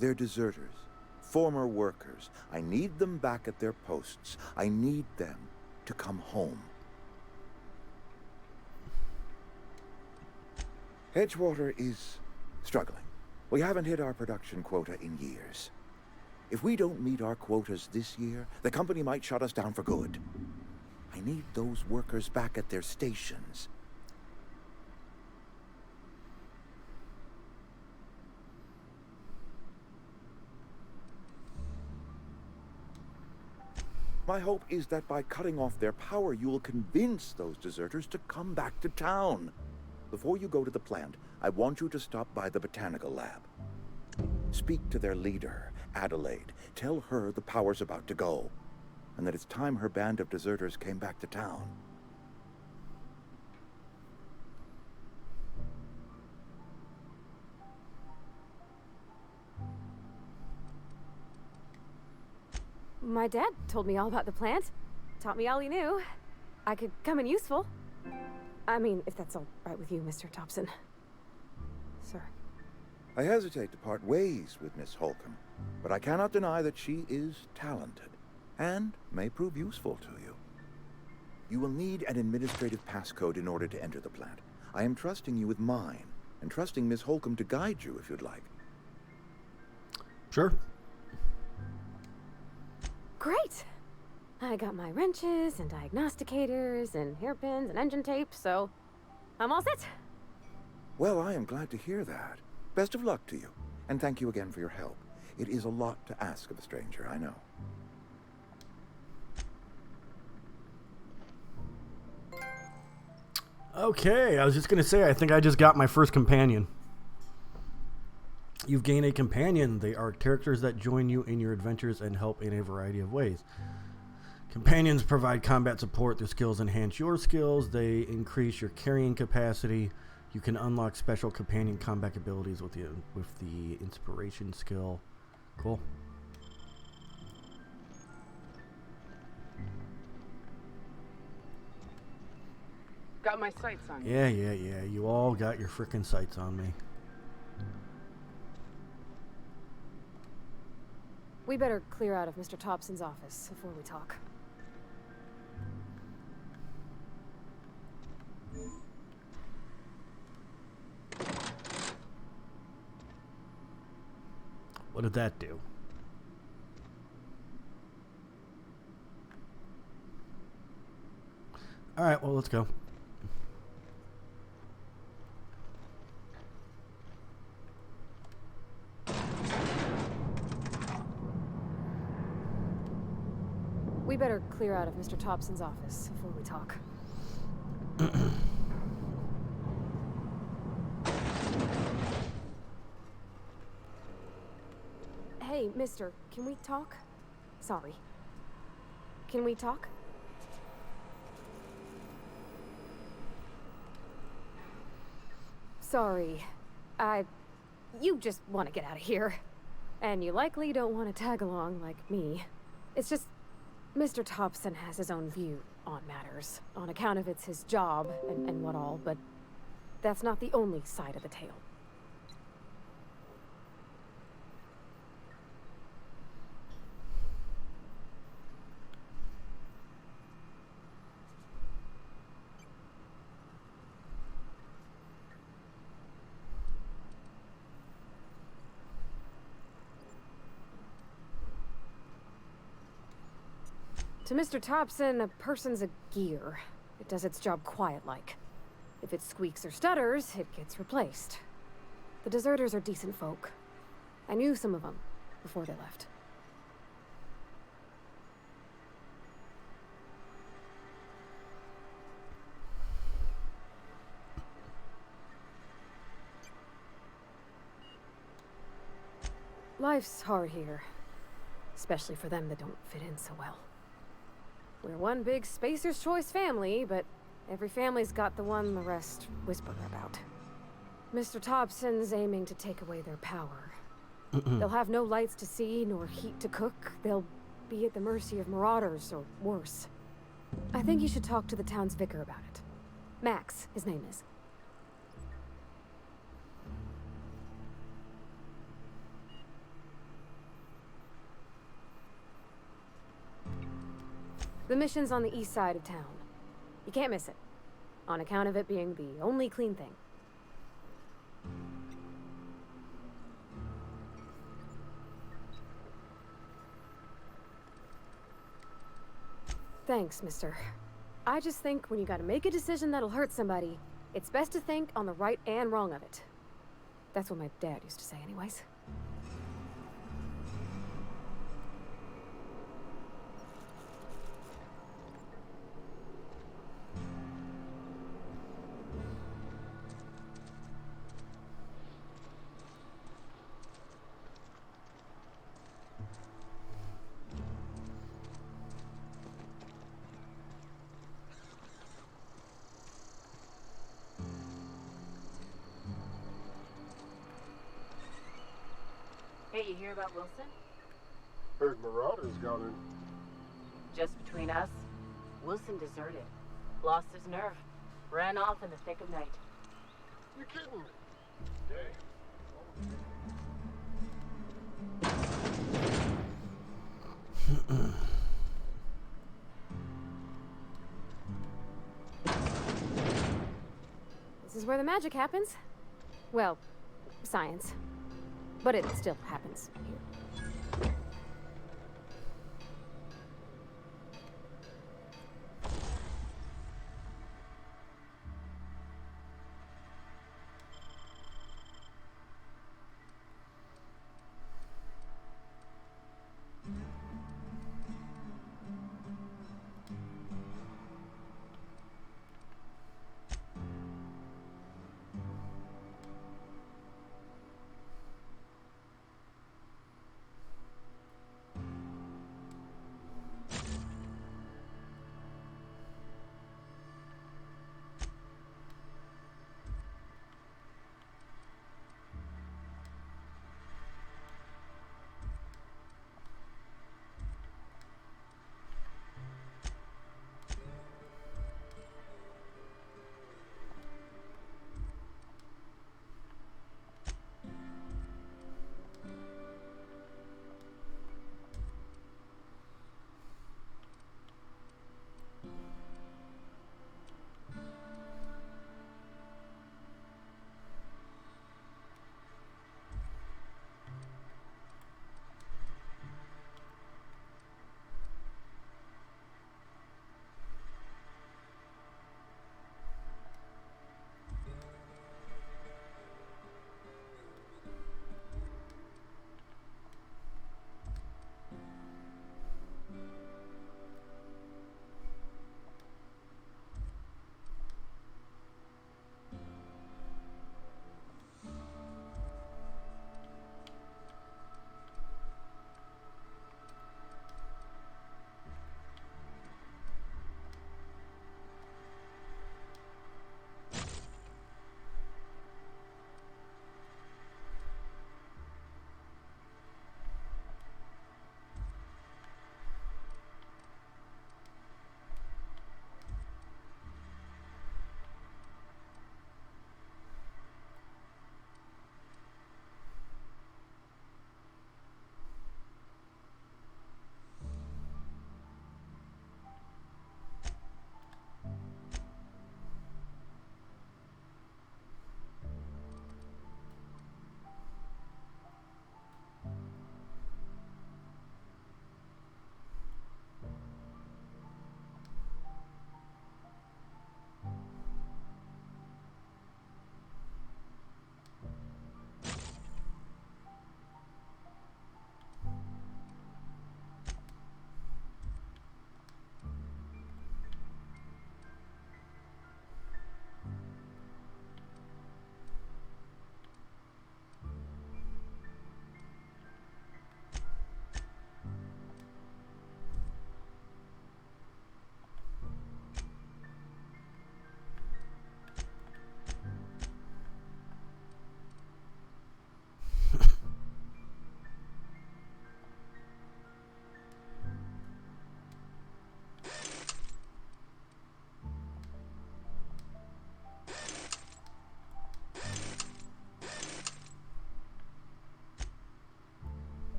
They're deserters, former workers. I need them back at their posts. I need them to come home. Edgewater is struggling. We haven't hit our production quota in years. If we don't meet our quotas this year, the company might shut us down for good. I need those workers back at their stations. My hope is that by cutting off their power, you will convince those deserters to come back to town. Before you go to the plant, I want you to stop by the botanical lab. Speak to their leader, Adelaide. Tell her the power's about to go, and that it's time her band of deserters came back to town. My dad told me all about the plant. Taught me all he knew. I could come in useful. I mean, if that's all right with you, Mr. Thompson. Sir. I hesitate to part ways with Miss Holcomb, but I cannot deny that she is talented, and may prove useful to you. You will need an administrative passcode in order to enter the plant. I am trusting you with mine, and trusting Miss Holcomb to guide you if you'd like. Sure. Great! I got my wrenches and diagnosticators and hairpins and engine tape, so I'm all set. Well, I am glad to hear that. Best of luck to you, and thank you again for your help. It is a lot to ask of a stranger, I know. Okay, I was just going to say, I think I just got my first companion. You've gained a companion. They are characters that join you in your adventures and help in a variety of ways. Companions provide combat support. Their skills enhance your skills. They increase your carrying capacity. You can unlock special companion combat abilities with the inspiration skill. Cool. Got my sights on you. Yeah. You all got your frickin' sights on me. We better clear out of Mr. Thompson's office before we talk. What did that do? All right, well, let's go. We better clear out of Mr. Thompson's office before we talk. Hey, mister, can we talk? Sorry. Can we talk? Sorry. You just want to get out of here. And you likely don't want to tag along like me. It's just, Mr. Thompson has his own view on matters, on account of it's his job and what all, but that's not the only side of the tale. To Mr. Thompson, a person's a gear. It does its job quiet-like. If it squeaks or stutters, it gets replaced. The deserters are decent folk. I knew some of them before they left. Life's hard here, especially for them that don't fit in so well. We're one big Spacer's Choice family, but every family's got the one the rest whisper about. Mr. Thompson's aiming to take away their power. They'll have no lights to see, nor heat to cook. They'll be at the mercy of marauders, or worse. I think you should talk to the town's vicar about it. Max, his name is. The mission's on the east side of town. You can't miss it, on account of it being the only clean thing. Thanks, mister. I just think when you gotta make a decision that'll hurt somebody, it's best to think on the right and wrong of it. That's what my dad used to say anyways. you hear about Wilson? Heard Marauders got in. Just between us, Wilson deserted. Lost his nerve. Ran off in the thick of night. You kidding me? This is where the magic happens. Well, science. But it still happens here.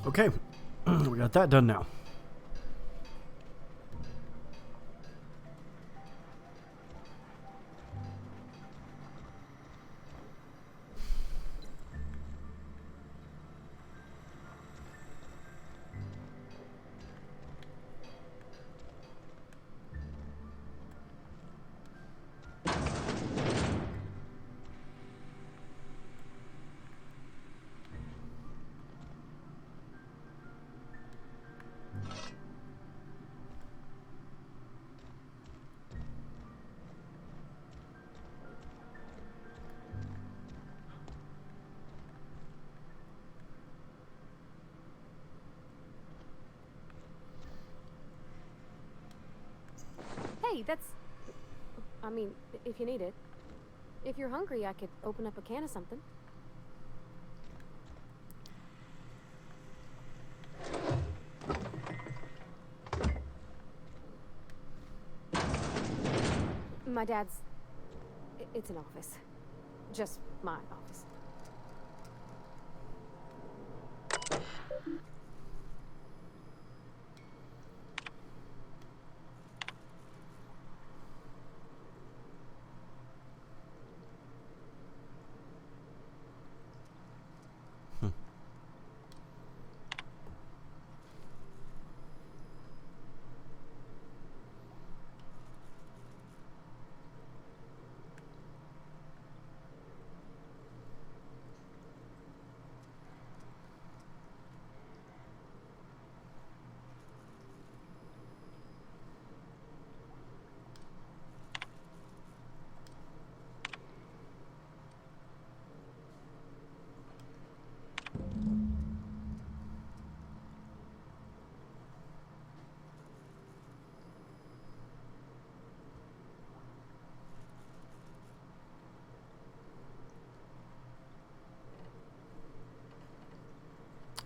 Okay, we got that done now. Hey, that's... I mean, if you need it. If you're hungry, I could open up a can of something. My dad's... It's an office. Just my office.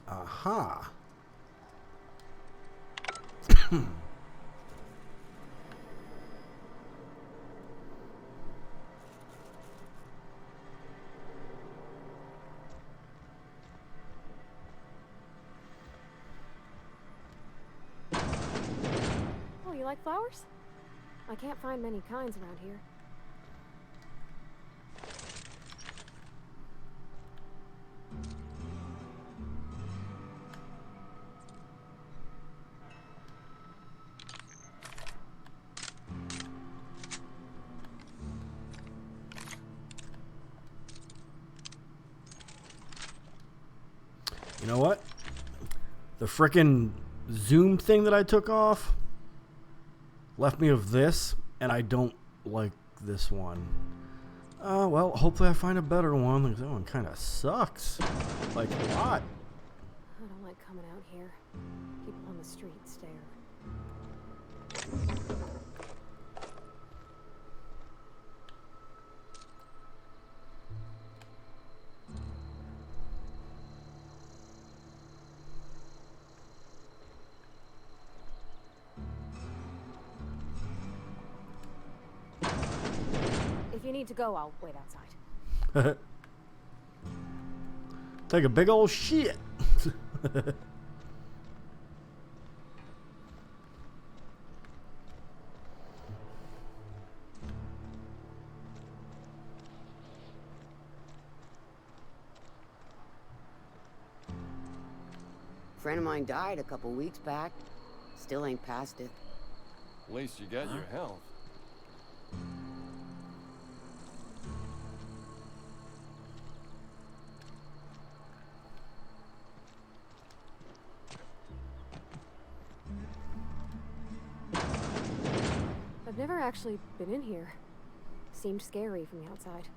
Aha. Oh, you like flowers? I can't find many kinds around here. You know what? The frickin' zoom thing that I took off left me with this, and I don't like this one. Well, hopefully I find a better one. Like, that one kind of sucks. Like, a lot. I don't like coming out here. People on the street stare. If you need to go, I'll wait outside. Take a big old shit. Friend of mine died a couple weeks back. Still ain't past it. At least you got your health. I've never actually been in here. Seemed scary from the outside.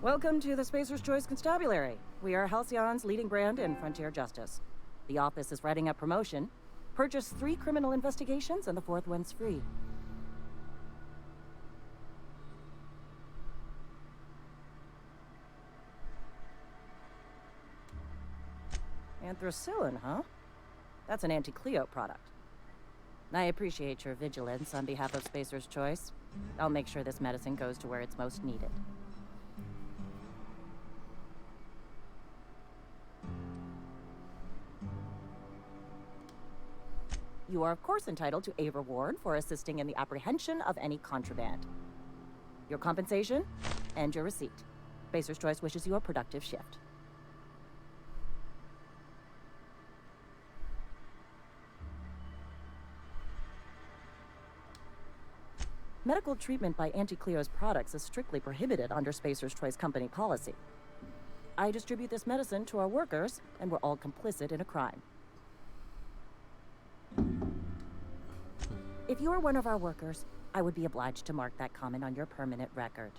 Welcome to the Spacer's Choice Constabulary. We are Halcyon's leading brand in frontier justice. The office is writing up promotion. Purchase 3 criminal investigations and the 4th one's free. Anthracillin, huh? That's an anti-Cleo product. I appreciate your vigilance on behalf of Spacer's Choice. I'll make sure this medicine goes to where it's most needed. You are, of course, entitled to a reward for assisting in the apprehension of any contraband. Your compensation and your receipt. Spacer's Choice wishes you a productive shift. Medical treatment by Anti-Cleo's products is strictly prohibited under Spacer's Choice company policy. I distribute this medicine to our workers, and we're all complicit in a crime. If you are one of our workers, I would be obliged to mark that comment on your permanent record.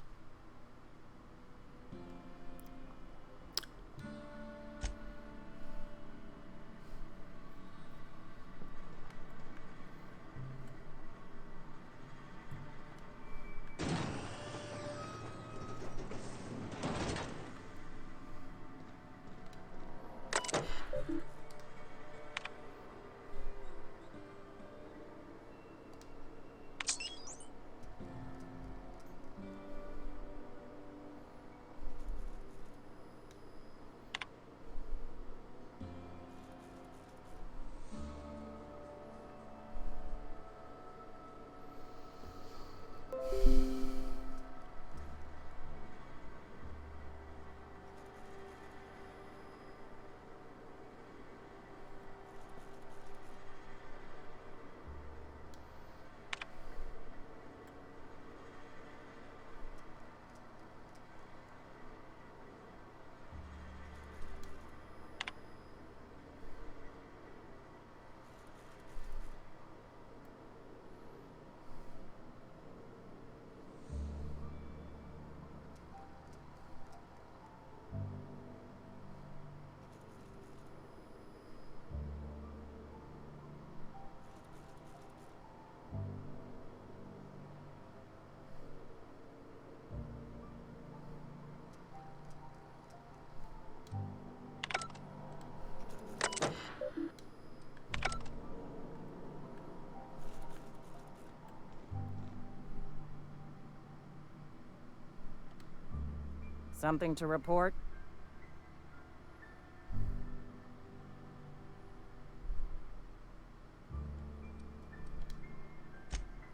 Something to report?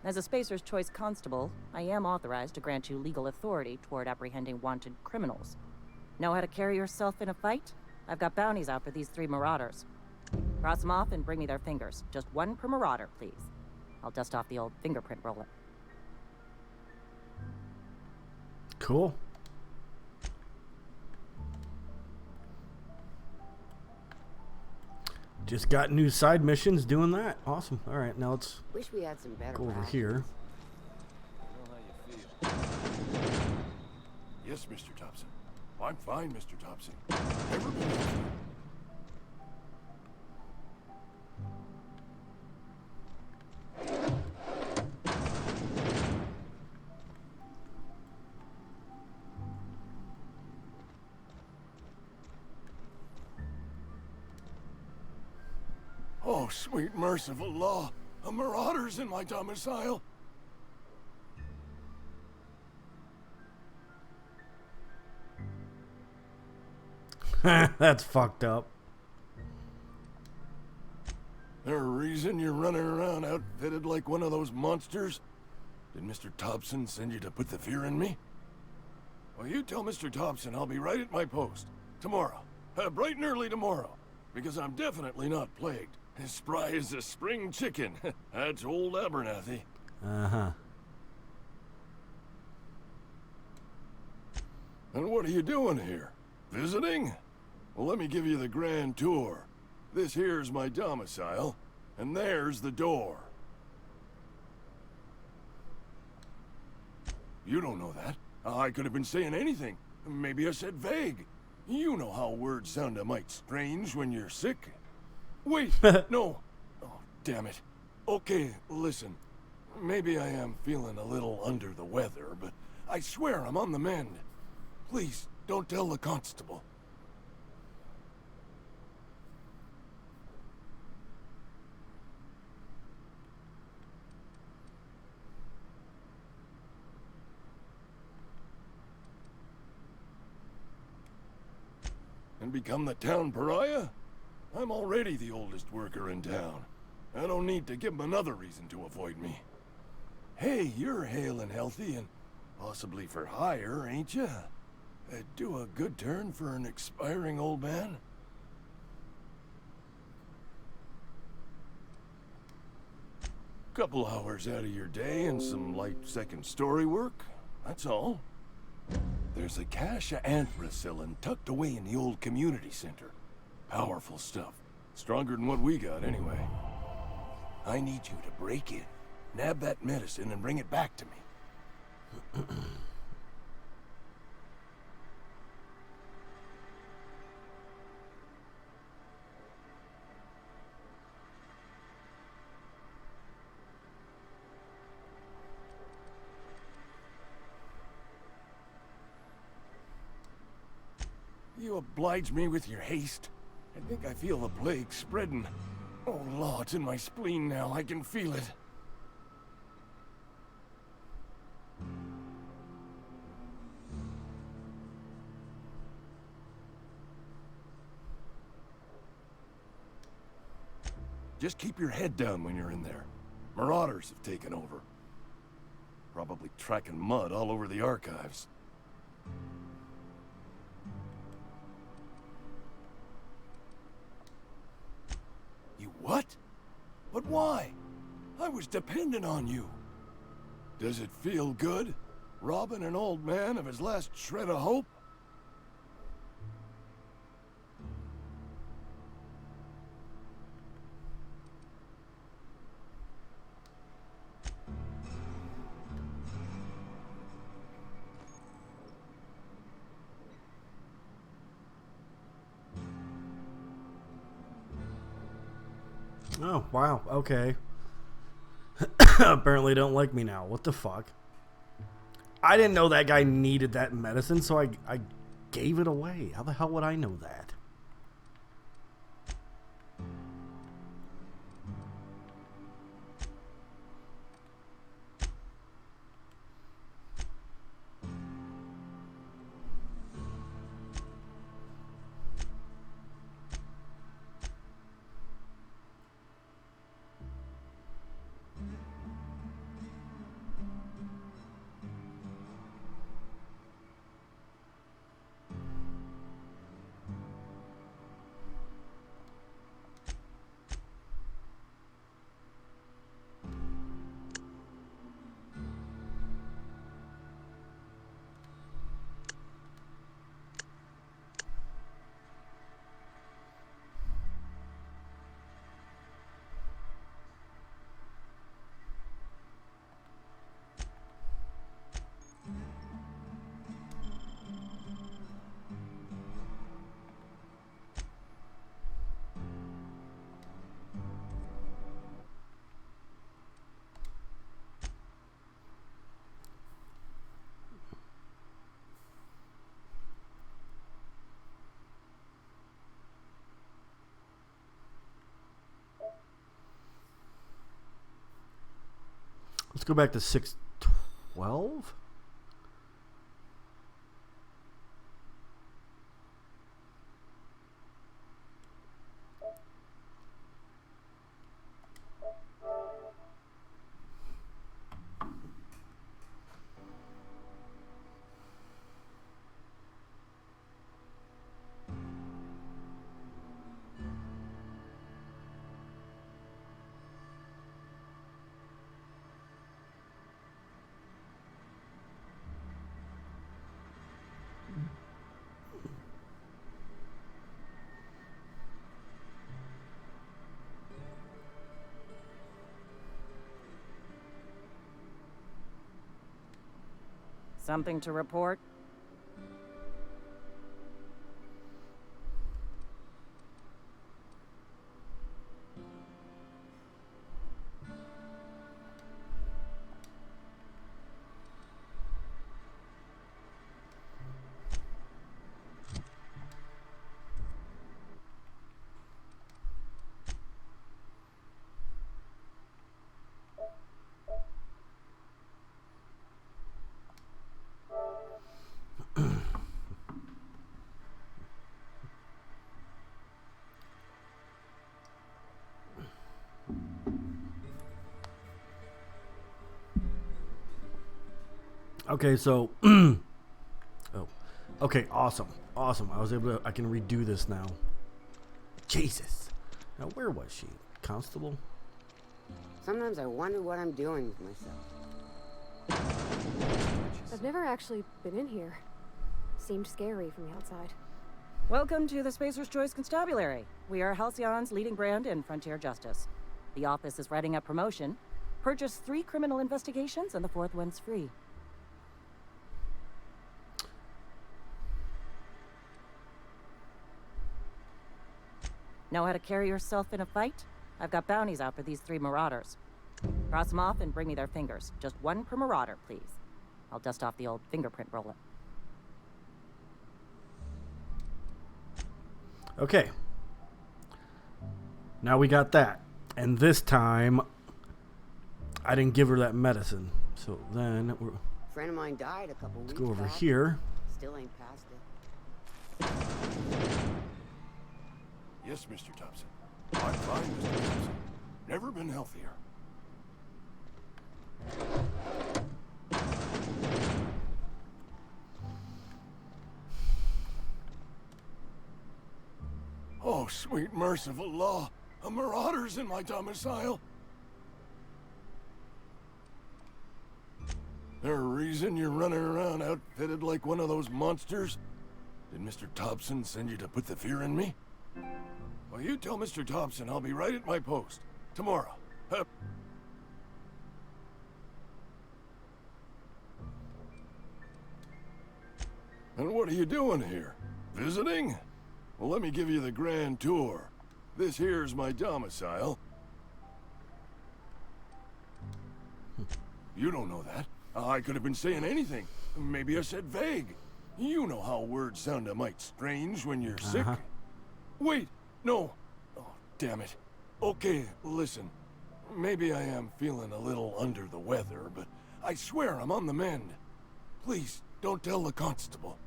As a Spacer's Choice Constable, I am authorized to grant you legal authority toward apprehending wanted criminals. Know how to carry yourself in a fight? I've got bounties out for these 3 marauders. Cross them off and bring me their fingers. Just 1 per marauder, please. I'll dust off the old fingerprint roller. Cool. Just got new side missions doing that. Awesome. All right, now let's Wish we had some better go over practice. here. Yes, Mr. Thompson. I'm fine, Mr. Thompson. Everybody else? Oh, sweet merciful law. A marauder's in my domicile. That's fucked up. There a reason you're running around outfitted like one of those monsters? Did Mr. Thompson send you to put the fear in me? Well, you tell Mr. Thompson I'll be right at my post. Tomorrow. Bright and early tomorrow. Because I'm definitely not plagued. As spry as a spring chicken. That's old Abernathy. Uh-huh. And what are you doing here? Visiting? Well, let me give you the grand tour. This here's my domicile, and there's the door. You don't know that. I could have been saying anything. Maybe I said vague. You know how words sound a mite strange when you're sick. Wait, no. Oh, damn it. Okay, listen. Maybe I am feeling a little under the weather, but I swear I'm on the mend. Please, don't tell the constable. And become the town pariah? I'm already the oldest worker in town. I don't need to give him another reason to avoid me. Hey, you're hale and healthy and possibly for hire, ain't ya? Do a good turn for an expiring old man? Couple hours out of your day and some light second story work, that's all. There's a cache of anthracillin tucked away in the old community center. Powerful stuff. Stronger than what we got, anyway. I need you to break in, nab that medicine, and bring it back to me. You oblige me with your haste. I think I feel the plague spreading. Oh, Law, it's in my spleen now. I can feel it. Just keep your head down when you're in there. Marauders have taken over. Probably tracking mud all over the archives. You what? But why? I was dependent on you. Does it feel good? Robbing an old man of his last shred of hope? Oh, wow. Okay. Apparently don't like me now. What the fuck? I didn't know that guy needed that medicine, so I gave it away. How the hell would I know that? Let's go back to 612. Something to report? Okay, so oh, okay, awesome. I was able to. I can redo this now. Jesus. Now, where was she? Constable? Sometimes I wonder what I'm doing with myself. I've never actually been in here. Seemed scary from the outside. Welcome to the Spacer's Choice Constabulary. We are Halcyon's leading brand in frontier justice. The office is writing up promotion. Purchase 3 criminal investigations and the 4th one's free. Know how to carry yourself in a fight? I've got bounties out for these 3 marauders. Cross them off and bring me their fingers. Just 1 per marauder, please. I'll dust off the old fingerprint roller. Okay. Now we got that. And this time, I didn't give her that medicine. So then, A friend of mine died a couple weeks let's go over back. here. Still ain't past it. Yes, Mr. Thompson. I'm fine, Mr. Thompson. Never been healthier. Oh, sweet merciful law. A marauder's in my domicile. There a reason you're running around outfitted like one of those monsters? Did Mr. Thompson send you to put the fear in me? Well, you tell Mr. Thompson I'll be right at my post. Tomorrow. And what are you doing here? Visiting? Well, let me give you the grand tour. This here's my domicile. You don't know that. I could have been saying anything. Maybe I said vague. You know how words sound a mite strange when you're sick. Wait, no. Oh, damn it. Okay, listen. Maybe I am feeling a little under the weather, but I swear I'm on the mend. Please, don't tell the constable.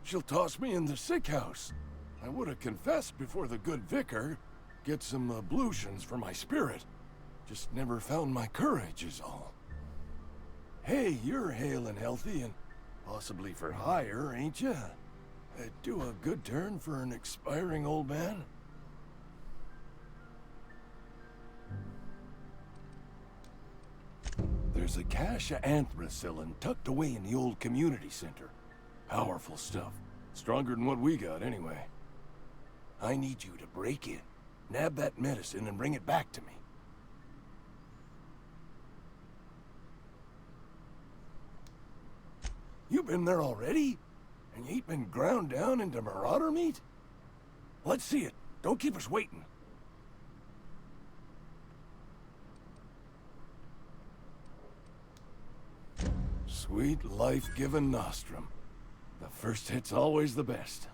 She'll toss me in the sick house. I would have confessed before the good vicar. Get some ablutions for my spirit. Just never found my courage is all. Hey, you're hale and healthy and possibly for hire, ain't ya? Do a good turn for an expiring old man. There's a cache of anthracillin tucked away in the old community center. Powerful stuff. Stronger than what we got, anyway. I need you to break in, nab that medicine, and bring it back to me. You been there already? And you ain't been ground down into marauder meat? Let's see it. Don't keep us waiting. Sweet life-giving nostrum. The first hit's always the best.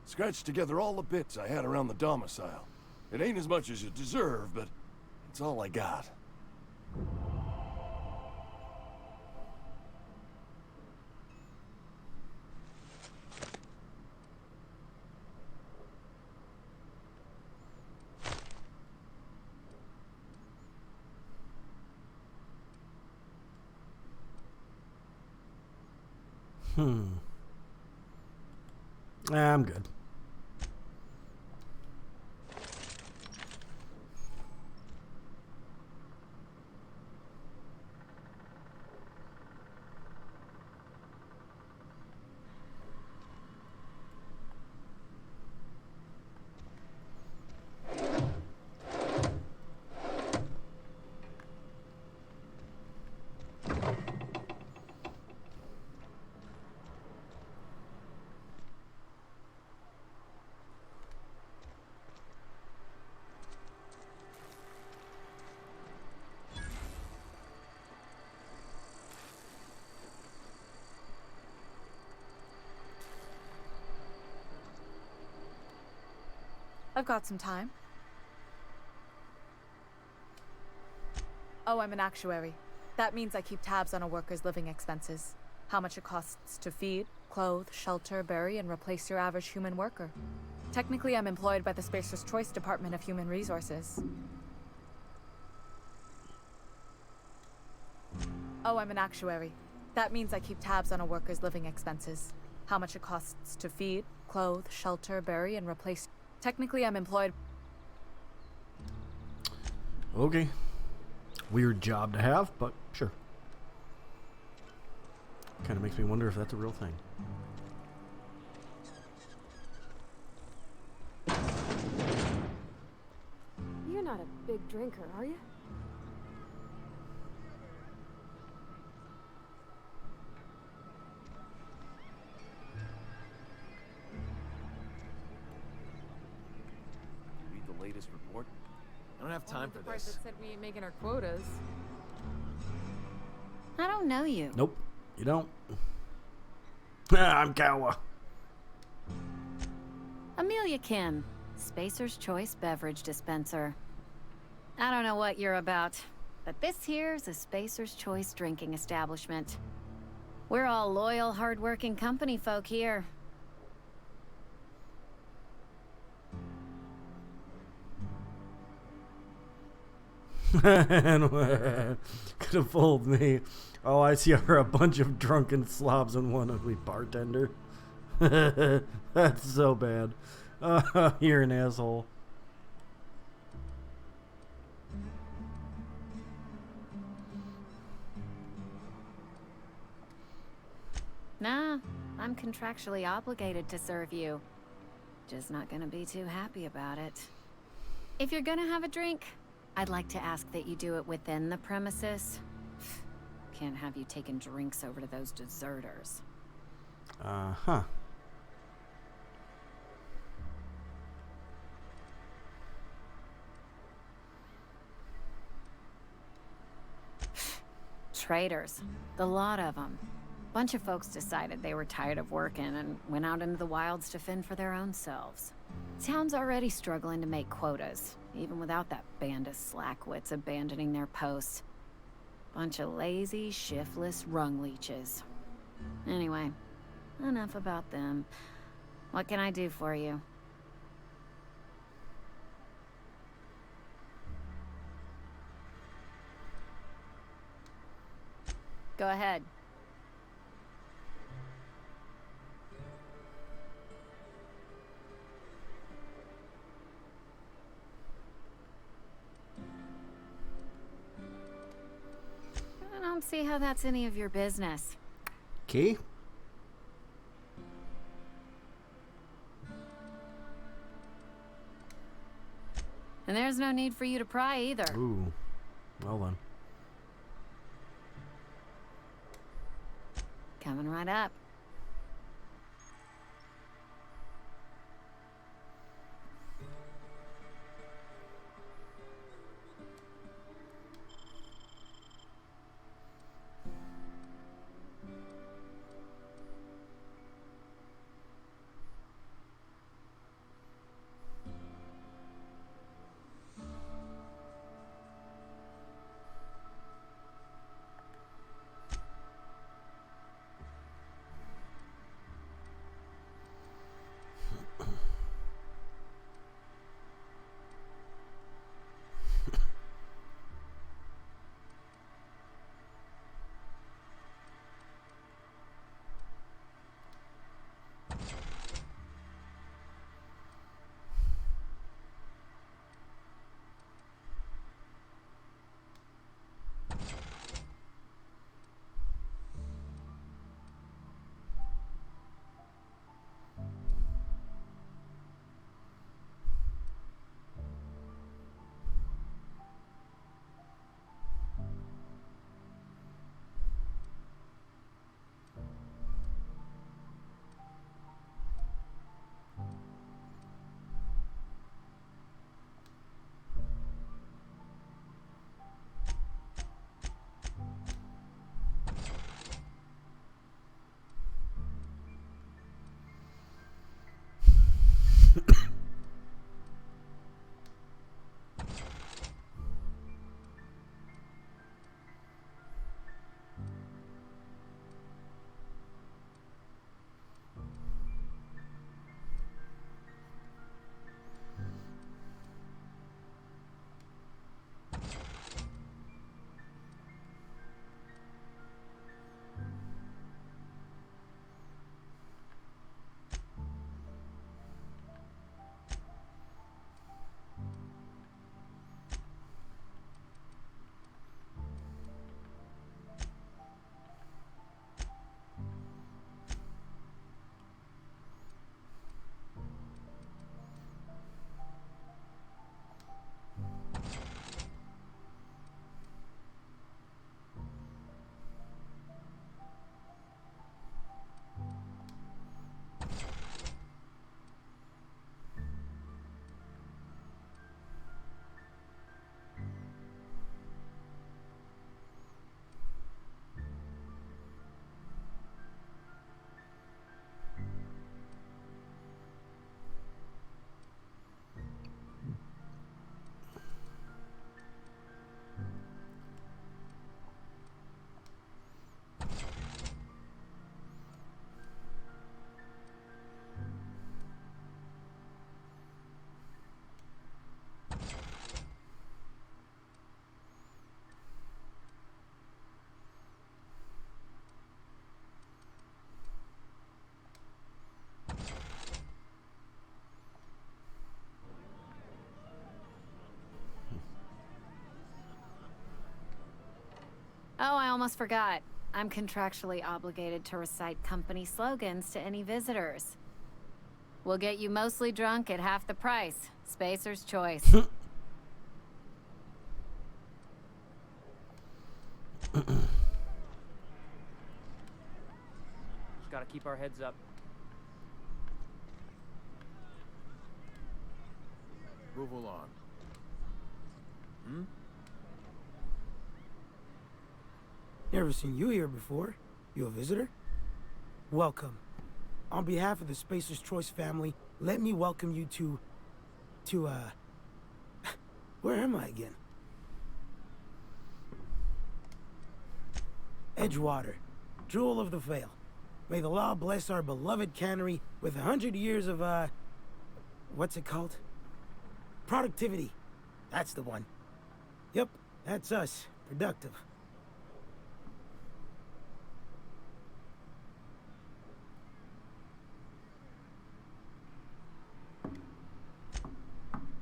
Scratched together all the bits I had around the domicile. It ain't as much as you deserve, but it's all I got. I'm good. I've got some time. Oh, I'm an actuary. That means I keep tabs on a worker's living expenses. How much it costs to feed, clothe, shelter, bury, and replace your average human worker. Technically, I'm employed by the Spacer's Choice Department of Human Resources. Oh, I'm an actuary. That means I keep tabs on a worker's living expenses. How much it costs to feed, clothe, shelter, bury, and replace... Technically, I'm employed... Okay. Weird job to have, but sure. Kind of makes me wonder if that's a real thing. You're not a big drinker, are you? Read the latest report? I don't have time for this. That said we ain't making our quotas. I don't know you. Nope, you don't. I'm Kawa. Amelia Kim, Spacer's Choice Beverage Dispenser. I don't know what you're about, but this here's a Spacer's Choice drinking establishment. We're all loyal, hard-working company folk here. Could have fooled me. All I see are a bunch of drunken slobs and one ugly bartender. That's so bad. You're an asshole. Nah, I'm contractually obligated to serve you. Just not gonna be too happy about it. If you're gonna have a drink, I'd like to ask that you do it within the premises. Can't have you taking drinks over to those deserters. Uh-huh. Traitors. The lot of them. Bunch of folks decided they were tired of working and went out into the wilds to fend for their own selves. Town's already struggling to make quotas, even without that band of slackwits abandoning their posts. Bunch of lazy, shiftless rung leeches. Anyway, enough about them. What can I do for you? Go ahead. I don't see how that's any of your business. Key? And there's no need for you to pry either. Ooh. Well then. Coming right up. Oh, I almost forgot. I'm contractually obligated to recite company slogans to any visitors. We'll get you mostly drunk at half the price. Spacer's choice. Just gotta keep our heads up. Move along. Never seen you here before. You a visitor? Welcome. On behalf of the Spacer's Choice family, let me welcome you to where am I again? Edgewater, jewel of the Vale. May the law bless our beloved cannery with 100 years of, what's it called? Productivity. That's the one. Yep, that's us. Productive.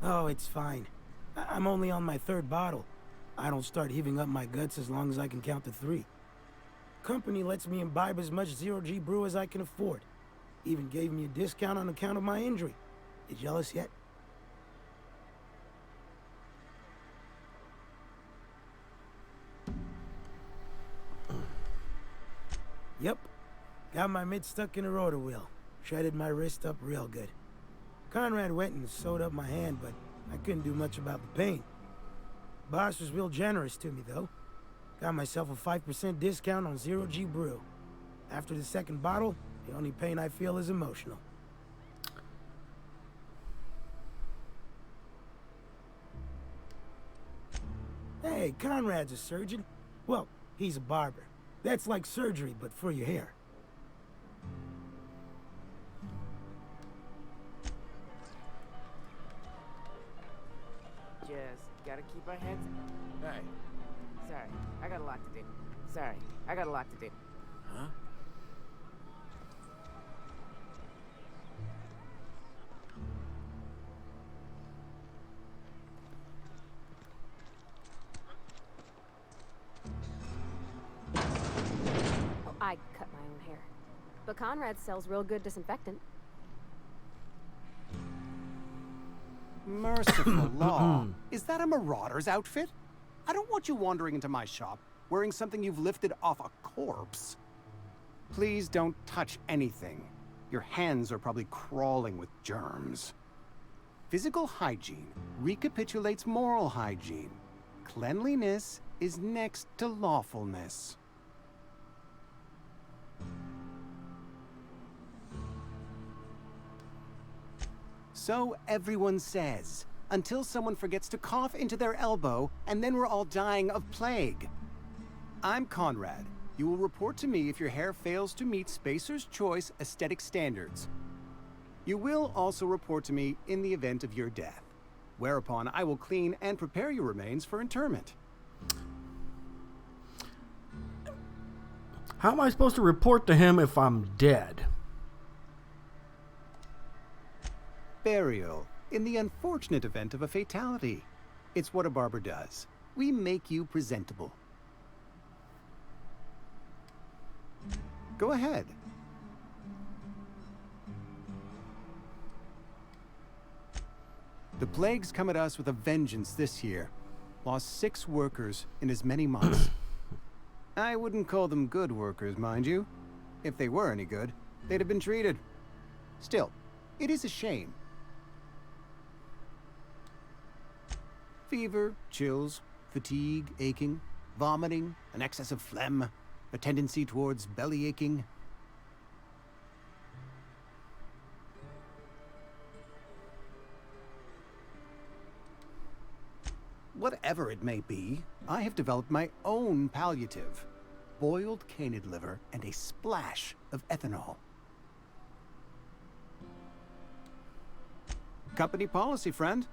Oh, it's fine. I'm only on my 3rd bottle. I don't start heaving up my guts as long as I can count to 3. Company lets me imbibe as much zero-G brew as I can afford. Even gave me a discount on account of my injury. You jealous yet? Yep. Got my mid stuck in a rotor wheel. Shredded my wrist up real good. Conrad went and sewed up my hand, but I couldn't do much about the pain. Boss was real generous to me, though. Got myself a 5% discount on zero-G brew. After the 2nd bottle, the only pain I feel is emotional. Hey, Conrad's a surgeon. Well, he's a barber. That's like surgery, but for your hair. Just gotta keep our heads. Hey. Sorry, I got a lot to do. Sorry, I got a lot to do. Huh? Oh, I cut my own hair. But Conrad sells real good disinfectant. Merciful law. Is that a marauder's outfit? I don't want you wandering into my shop wearing something you've lifted off a corpse. Please don't touch anything. Your hands are probably crawling with germs. Physical hygiene recapitulates moral hygiene. Cleanliness is next to lawfulness. So everyone says, until someone forgets to cough into their elbow, and then we're all dying of plague. I'm Conrad. You will report to me if your hair fails to meet Spacer's Choice aesthetic standards. You will also report to me in the event of your death, whereupon I will clean and prepare your remains for interment. How am I supposed to report to him if I'm dead? Burial, in the unfortunate event of a fatality. It's what a barber does. We make you presentable. Go ahead. The plague's come at us with a vengeance this year. Lost 6 workers in as many months. I wouldn't call them good workers, mind you. If they were any good, they'd have been treated. Still, it is a shame. Fever, chills, fatigue, aching, vomiting, an excess of phlegm, a tendency towards belly aching. Whatever it may be, I have developed my own palliative. Boiled canid liver and a splash of ethanol. Company policy, friend.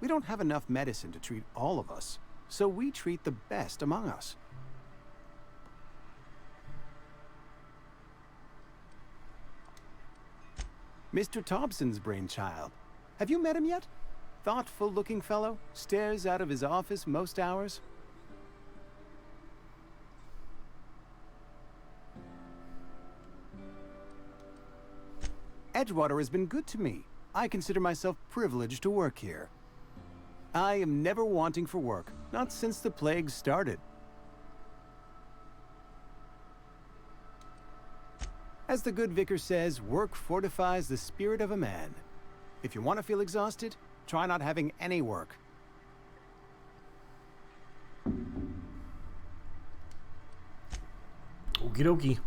We don't have enough medicine to treat all of us, so we treat the best among us. Mr. Thompson's brainchild. Have you met him yet? Thoughtful-looking fellow, stares out of his office most hours. Edgewater has been good to me. I consider myself privileged to work here. I am never wanting for work, not since the plague started. As the good vicar says, work fortifies the spirit of a man. If you want to feel exhausted, try not having any work. Okie dokie.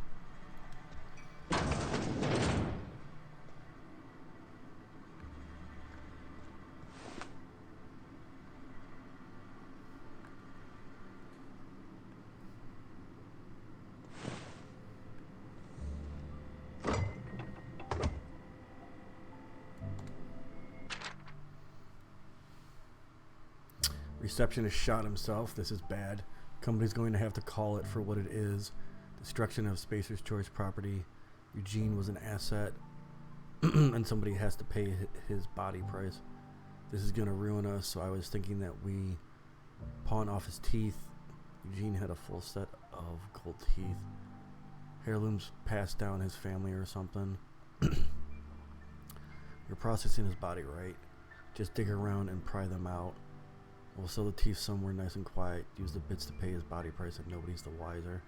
Receptionist shot himself. This is bad. Company's going to have to call it for what it is. Destruction of Spacer's Choice property. Eugene was an asset. And somebody has to pay his body price. This is going to ruin us, so I was thinking that we pawn off his teeth. Eugene had a full set of gold teeth. Heirlooms passed down his family or something. You're processing his body, right? Just dig around and pry them out. We'll sell the teeth somewhere nice and quiet. Use the bits to pay his body price and nobody's the wiser.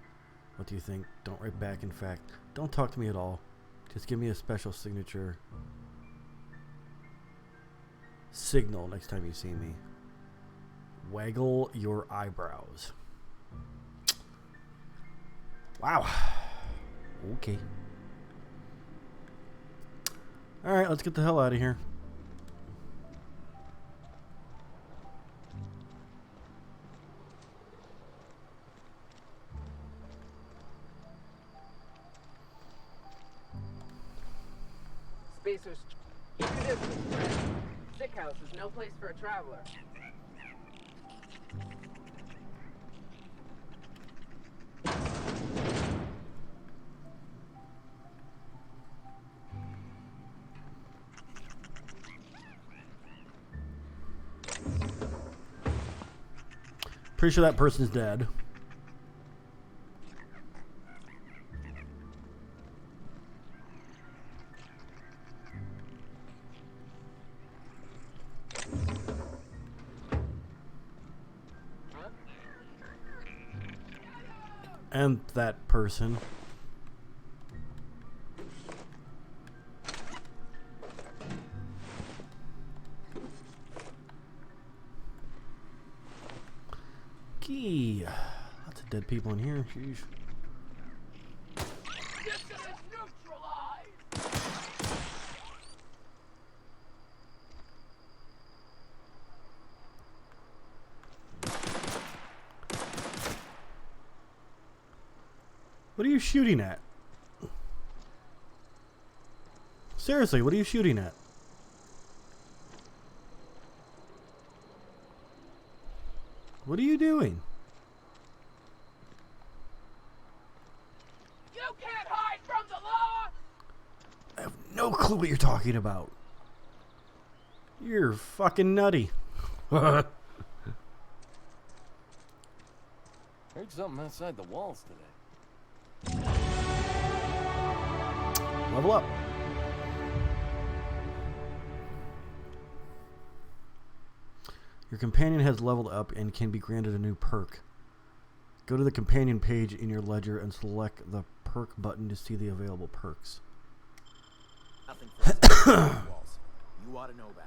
What do you think? Don't write back. In fact, don't talk to me at all. Just give me a special signature signal next time you see me. Waggle your eyebrows. Wow. Okay. Alright, let's get the hell out of here. Spacers, keep your distance, friend. Sick house is no place for a traveler. Pretty sure that person's dead. And that person. Key. Lots of dead people in here. Sheesh. What are you shooting at? Seriously, what are you shooting at? What are you doing? You can't hide from the law! I have no clue what you're talking about. You're fucking nutty. Heard something outside the walls today. Level up. Your companion has leveled up and can be granted a new perk. Go to the companion page in your ledger and select the perk button to see the available perks. Nothing for walls. You ought to know that.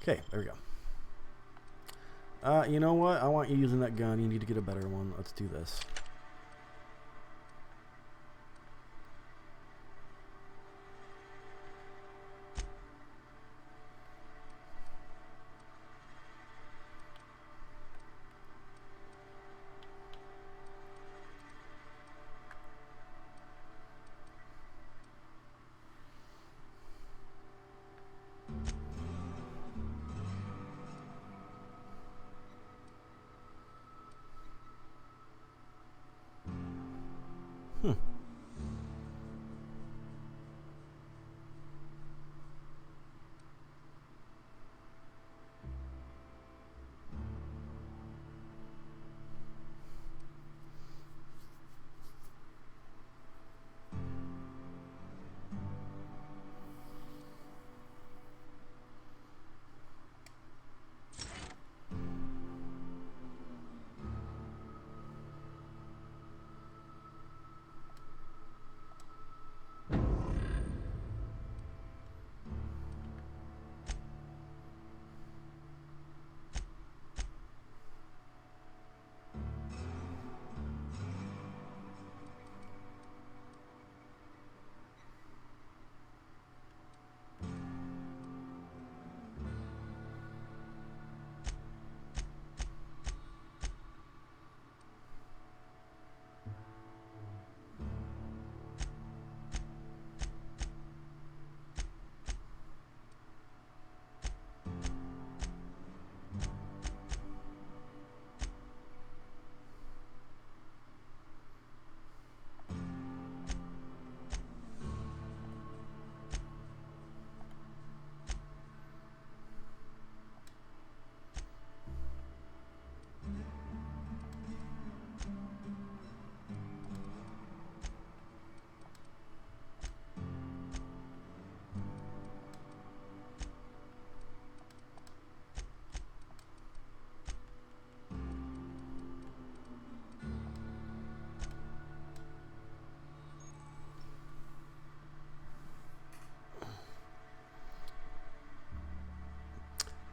Okay, there we go. You know what? I want you using that gun. You need to get a better one. Let's do this.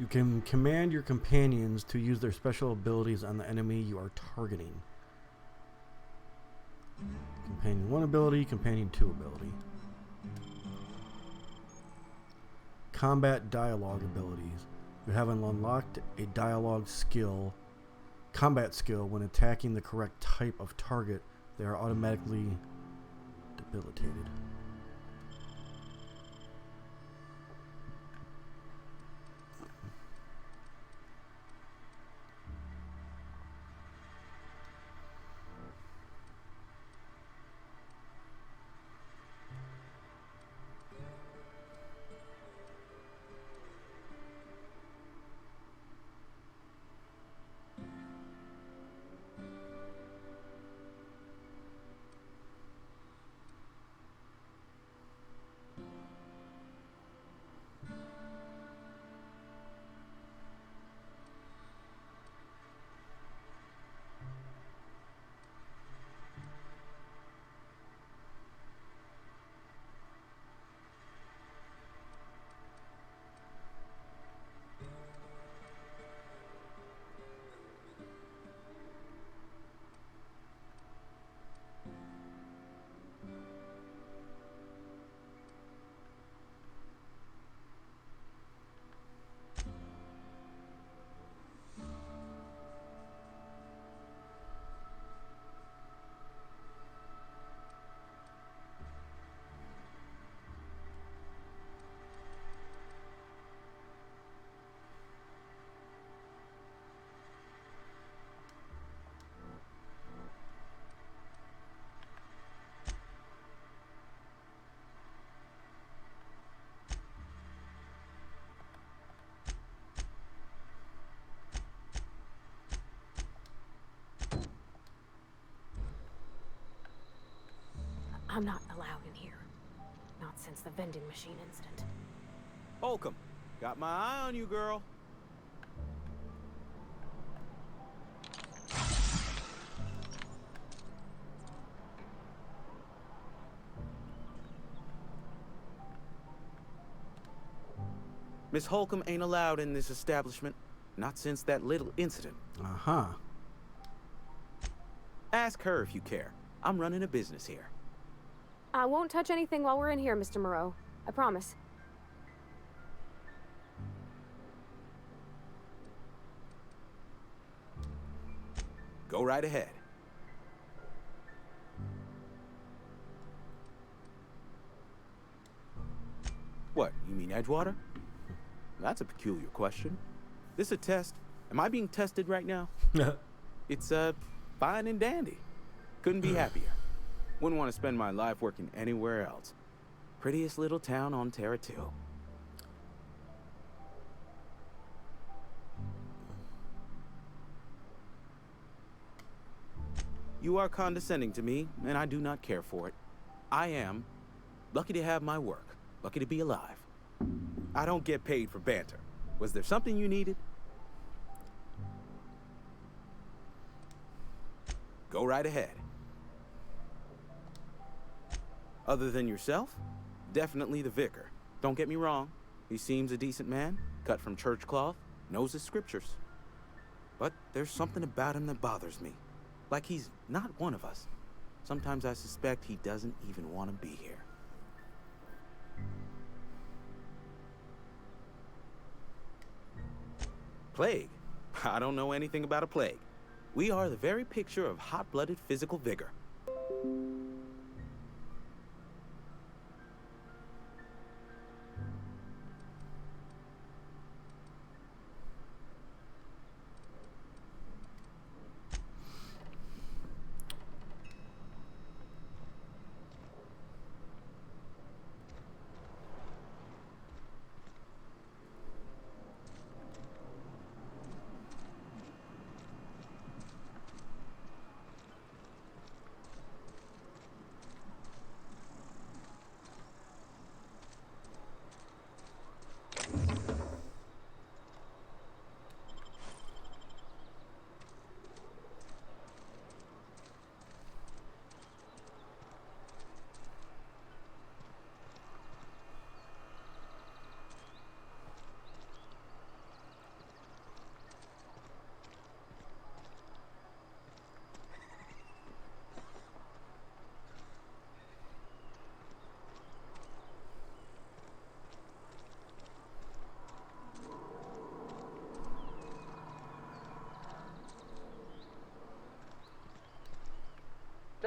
You can command your companions to use their special abilities on the enemy you are targeting. Companion 1 ability, Companion 2 ability. Combat dialogue abilities. You have unlocked a dialogue skill, combat skill. When attacking the correct type of target, they are automatically debilitated. I'm not allowed in here. Not since the vending machine incident. Holcomb, got my eye on you, girl. Miss Holcomb ain't allowed in this establishment. Not since that little incident. Uh-huh. Ask her if you care. I'm running a business here. I won't touch anything while we're in here, Mr. Moreau. I promise. Go right ahead. What, you mean Edgewater? That's a peculiar question. This a test? Am I being tested right now? It's, fine and dandy. Couldn't be happier. Wouldn't want to spend my life working anywhere else. Prettiest little town on Terra 2. You are condescending to me, and I do not care for it. I am lucky to have my work, lucky to be alive. I don't get paid for banter. Was there something you needed? Go right ahead. Other than yourself, definitely the vicar. Don't get me wrong, he seems a decent man, cut from church cloth, knows his scriptures. But there's something about him that bothers me. Like he's not one of us. Sometimes I suspect he doesn't even want to be here. Plague? I don't know anything about a plague. We are the very picture of hot-blooded physical vigor.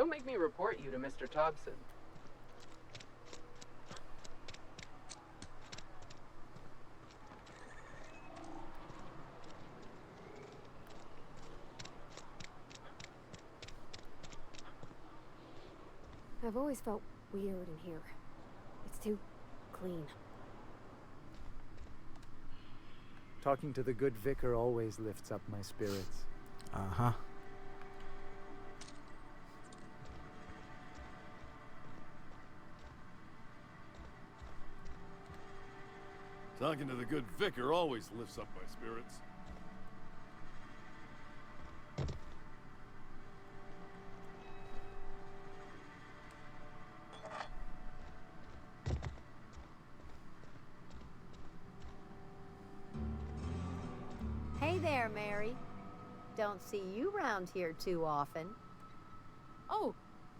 Don't make me report you to Mr. Thompson. I've always felt weird in here. It's too clean. Talking to the good vicar always lifts up my spirits. Uh-huh. Talking to the good vicar always lifts up my spirits. Hey there, Mary. Don't see you round here too often. Oh,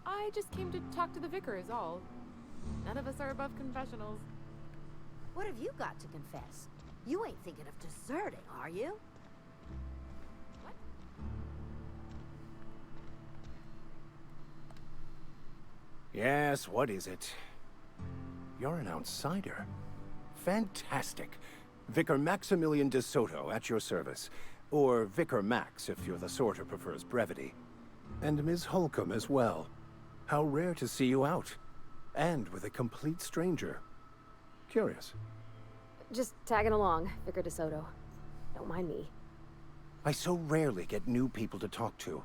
I just came to talk to the vicar is all. None of us are above confessionals. What have you got to confess? You ain't thinking of deserting, are you? What? Yes, what is it? You're an outsider. Fantastic. Vicar Maximilian de Soto at your service. Or Vicar Max, if you're the sort who prefers brevity. And Ms. Holcomb as well. How rare to see you out. And with a complete stranger. Curious. Just tagging along, Vicar DeSoto. Don't mind me. I so rarely get new people to talk to.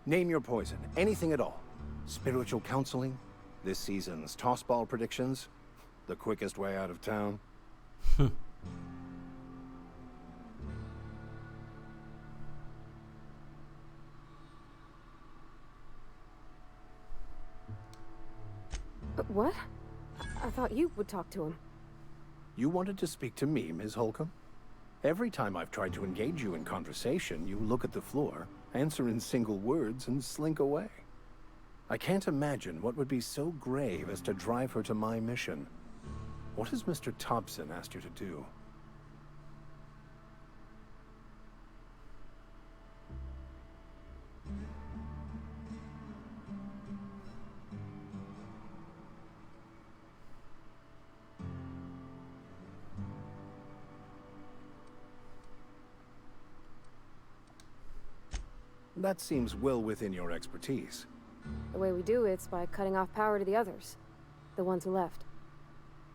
Name your poison, anything at all. Spiritual counseling, this season's tossball predictions, the quickest way out of town. What? I thought you would talk to him. You wanted to speak to me, Ms. Holcomb? Every time I've tried to engage you in conversation, you look at the floor, answer in single words, and slink away. I can't imagine what would be so grave as to drive her to my mission. What has Mr. Thompson asked you to do? That seems well within your expertise. The way we do it's by cutting off power to the others. The ones who left.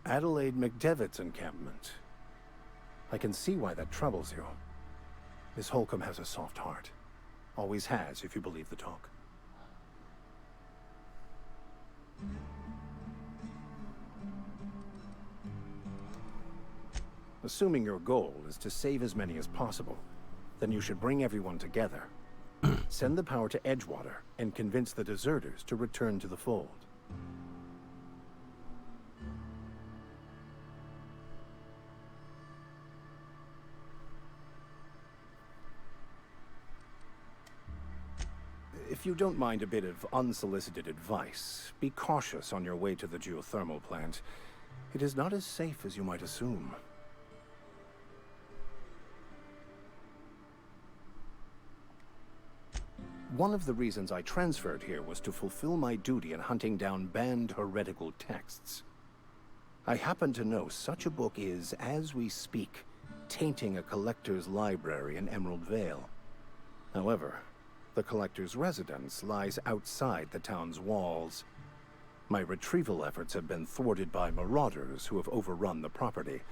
Adelaide McDevitt's encampment. I can see why that troubles you. Miss Holcomb has a soft heart. Always has, if you believe the talk. Assuming your goal is to save as many as possible, then you should bring everyone together. Send the power to Edgewater and convince the deserters to return to the fold. If you don't mind a bit of unsolicited advice, be cautious on your way to the geothermal plant. It is not as safe as you might assume. One of the reasons I transferred here was to fulfill my duty in hunting down banned heretical texts. I happen to know such a book is, as we speak, tainting a collector's library in Emerald Vale. However, the collector's residence lies outside the town's walls. My retrieval efforts have been thwarted by marauders who have overrun the property.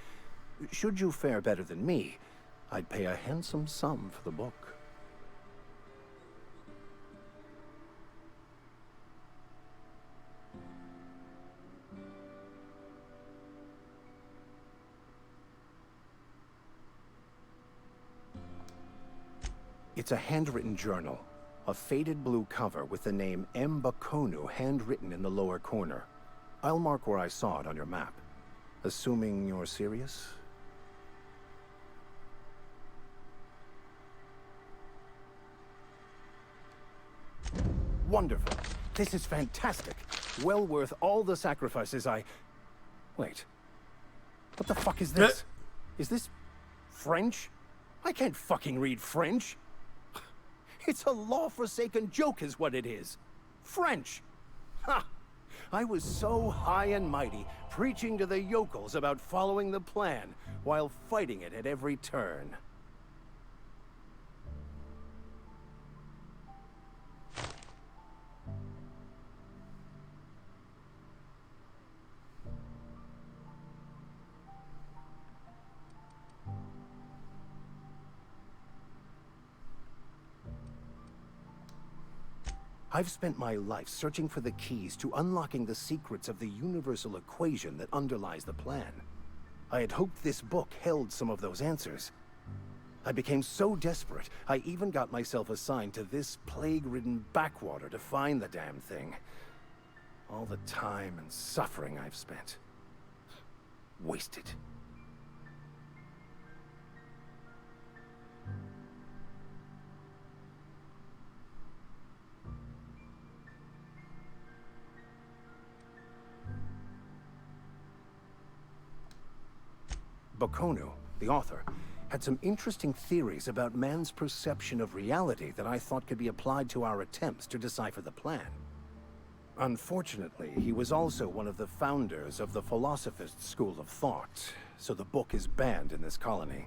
Should you fare better than me, I'd pay a handsome sum for the book. It's a handwritten journal, a faded blue cover with the name M. Bakonu handwritten in the lower corner. I'll mark where I saw it on your map. Assuming you're serious? Wonderful. This is fantastic. Well worth all the sacrifices I... Wait. What the fuck is this? Is this French? I can't fucking read French. It's a law-forsaken joke is what it is. French! Ha! I was so high and mighty, preaching to the yokels about following the plan, while fighting it at every turn. I've spent my life searching for the keys to unlocking the secrets of the universal equation that underlies the plan. I had hoped this book held some of those answers. I became so desperate, I even got myself assigned to this plague-ridden backwater to find the damn thing. All the time and suffering I've spent. Wasted. Bokonu, the author, had some interesting theories about man's perception of reality that I thought could be applied to our attempts to decipher the plan. Unfortunately, he was also one of the founders of the Philosophist school of thought, so the book is banned in this colony.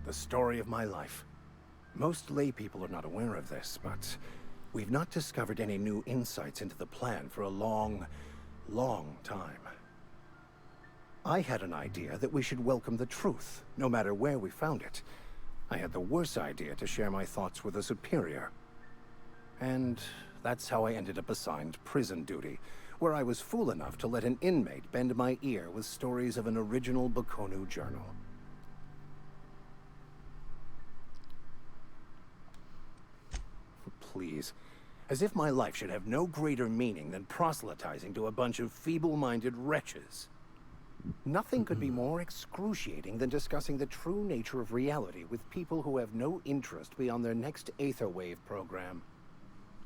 The story of my life. Most lay people are not aware of this, but we've not discovered any new insights into the plan for a long, long time. I had an idea that we should welcome the truth, no matter where we found it. I had the worse idea to share my thoughts with a superior. And that's how I ended up assigned prison duty, where I was fool enough to let an inmate bend my ear with stories of an original Bokonu journal. Please. As if my life should have no greater meaning than proselytizing to a bunch of feeble-minded wretches. Nothing could be more excruciating than discussing the true nature of reality with people who have no interest beyond their next Aetherwave program.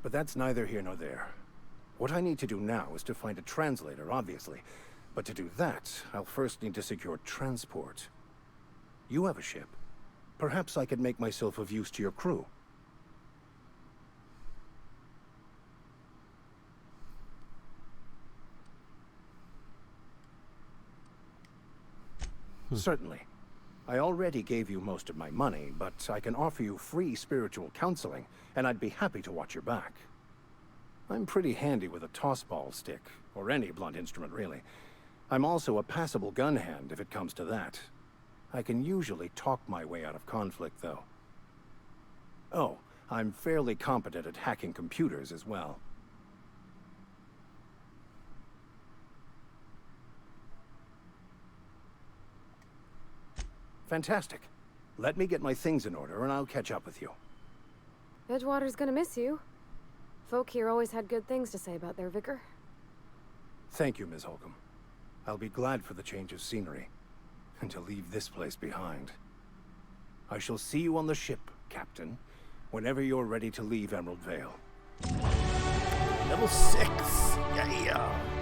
But that's neither here nor there. What I need to do now is to find a translator, obviously. But to do that, I'll first need to secure transport. You have a ship. Perhaps I could make myself of use to your crew. Certainly. I already gave you most of my money, but I can offer you free spiritual counseling, and I'd be happy to watch your back. I'm pretty handy with a tossball stick, or any blunt instrument, really. I'm also a passable gun hand, if it comes to that. I can usually talk my way out of conflict, though. Oh, I'm fairly competent at hacking computers as well. Fantastic. Let me get my things in order and I'll catch up with you. Edgewater's gonna miss you. Folk here always had good things to say about their vicar. Thank you, Ms. Holcomb. I'll be glad for the change of scenery, and to leave this place behind. I shall see you on the ship, Captain, whenever you're ready to leave Emerald Vale. Level 6! Yeah!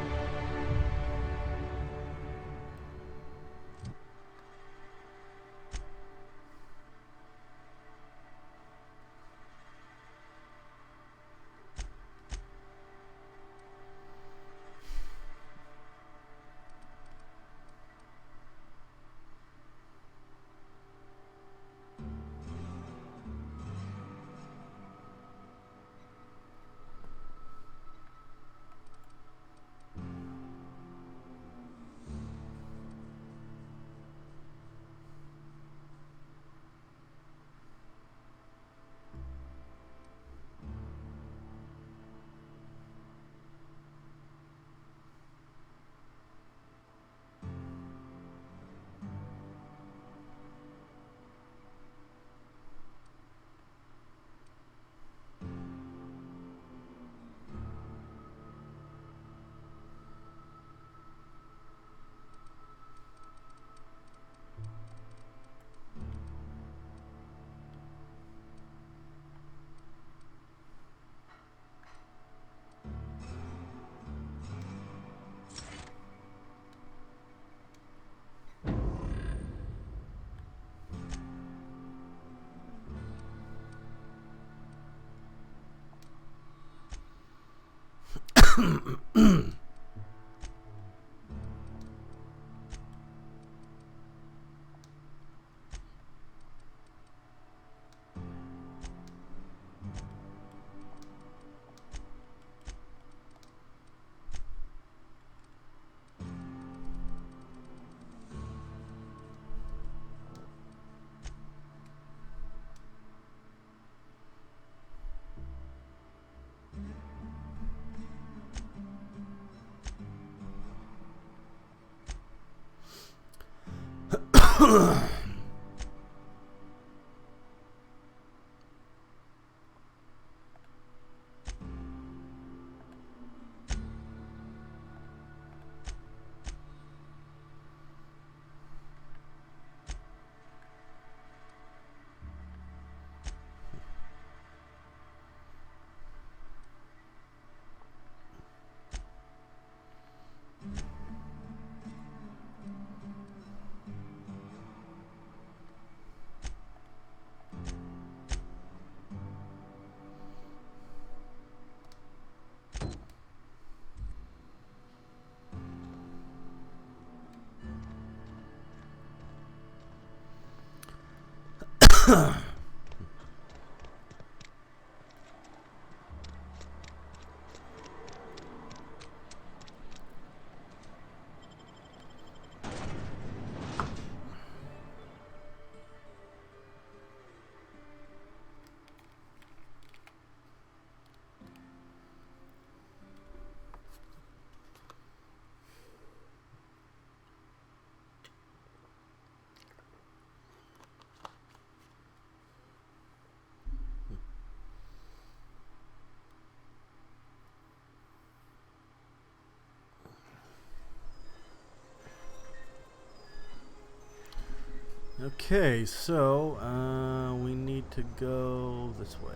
Okay, so we need to go this way.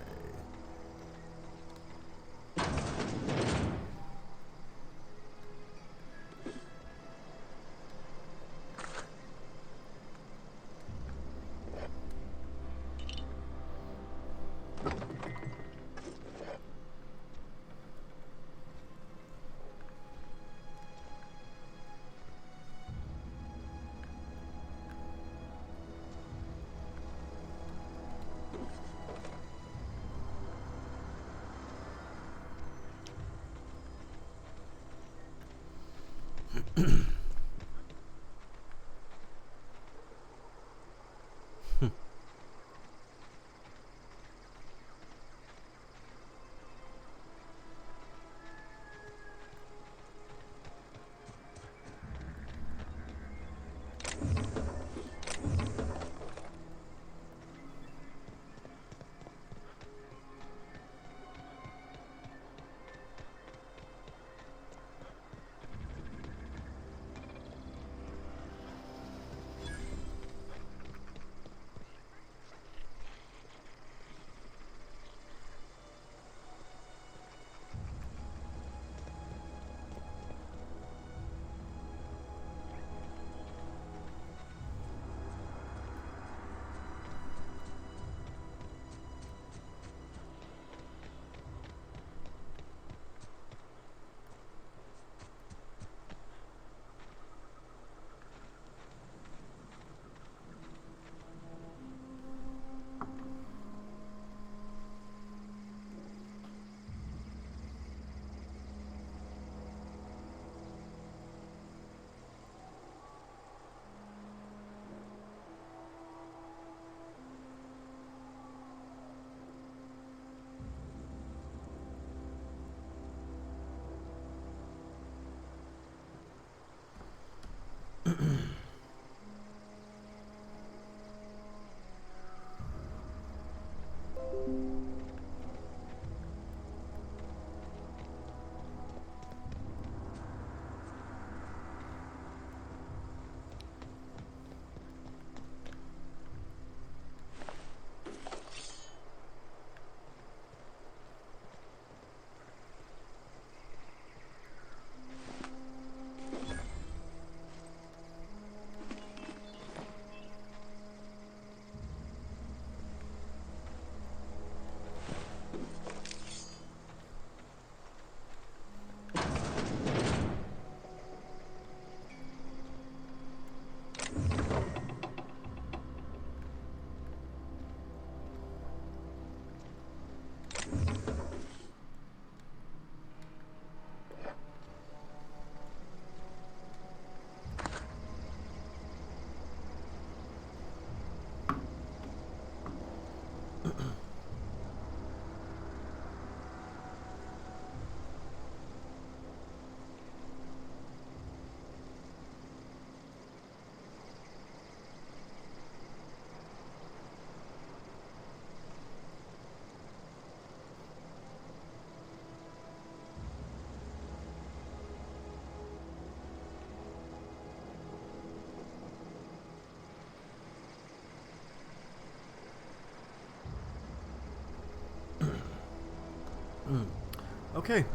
Okay,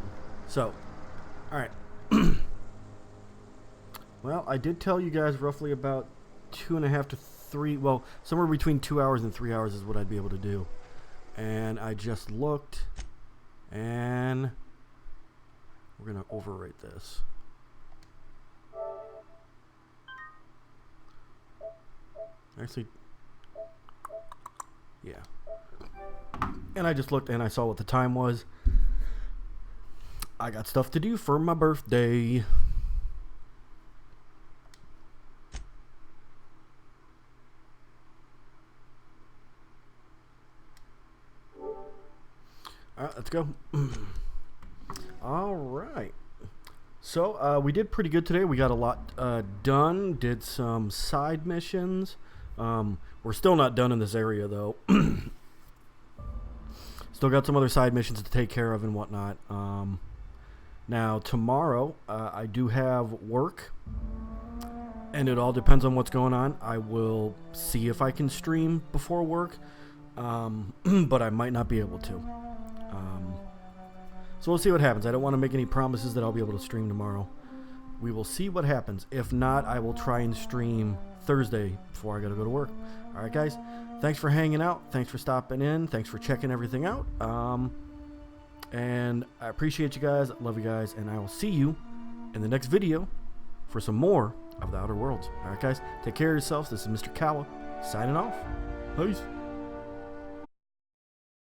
so, alright. Well, I did tell you guys roughly about 2.5 to 3, well, somewhere between 2 hours and 3 hours is what I'd be able to do. And I just looked, and we're going to overwrite this. Actually, yeah. And I just looked and I saw what the time was. I got stuff to do for my birthday. Alright, let's go. Alright. So, we did pretty good today. We got a lot done. Did some side missions. We're still not done in this area, though. Still got some other side missions to take care of and whatnot. Now, tomorrow, I do have work, and it all depends on what's going on. I will see if I can stream before work, but I might not be able to. So we'll see what happens. I don't want to make any promises that I'll be able to stream tomorrow. We will see what happens. If not, I will try and stream Thursday before I gotta go to work. All right, guys. Thanks for hanging out. Thanks for stopping in. Thanks for checking everything out. And I appreciate you guys. Love you guys. And I will see you in the next video for some more of the Outer Worlds. All right, guys. Take care of yourselves. This is Mr. Kawa signing off. Peace.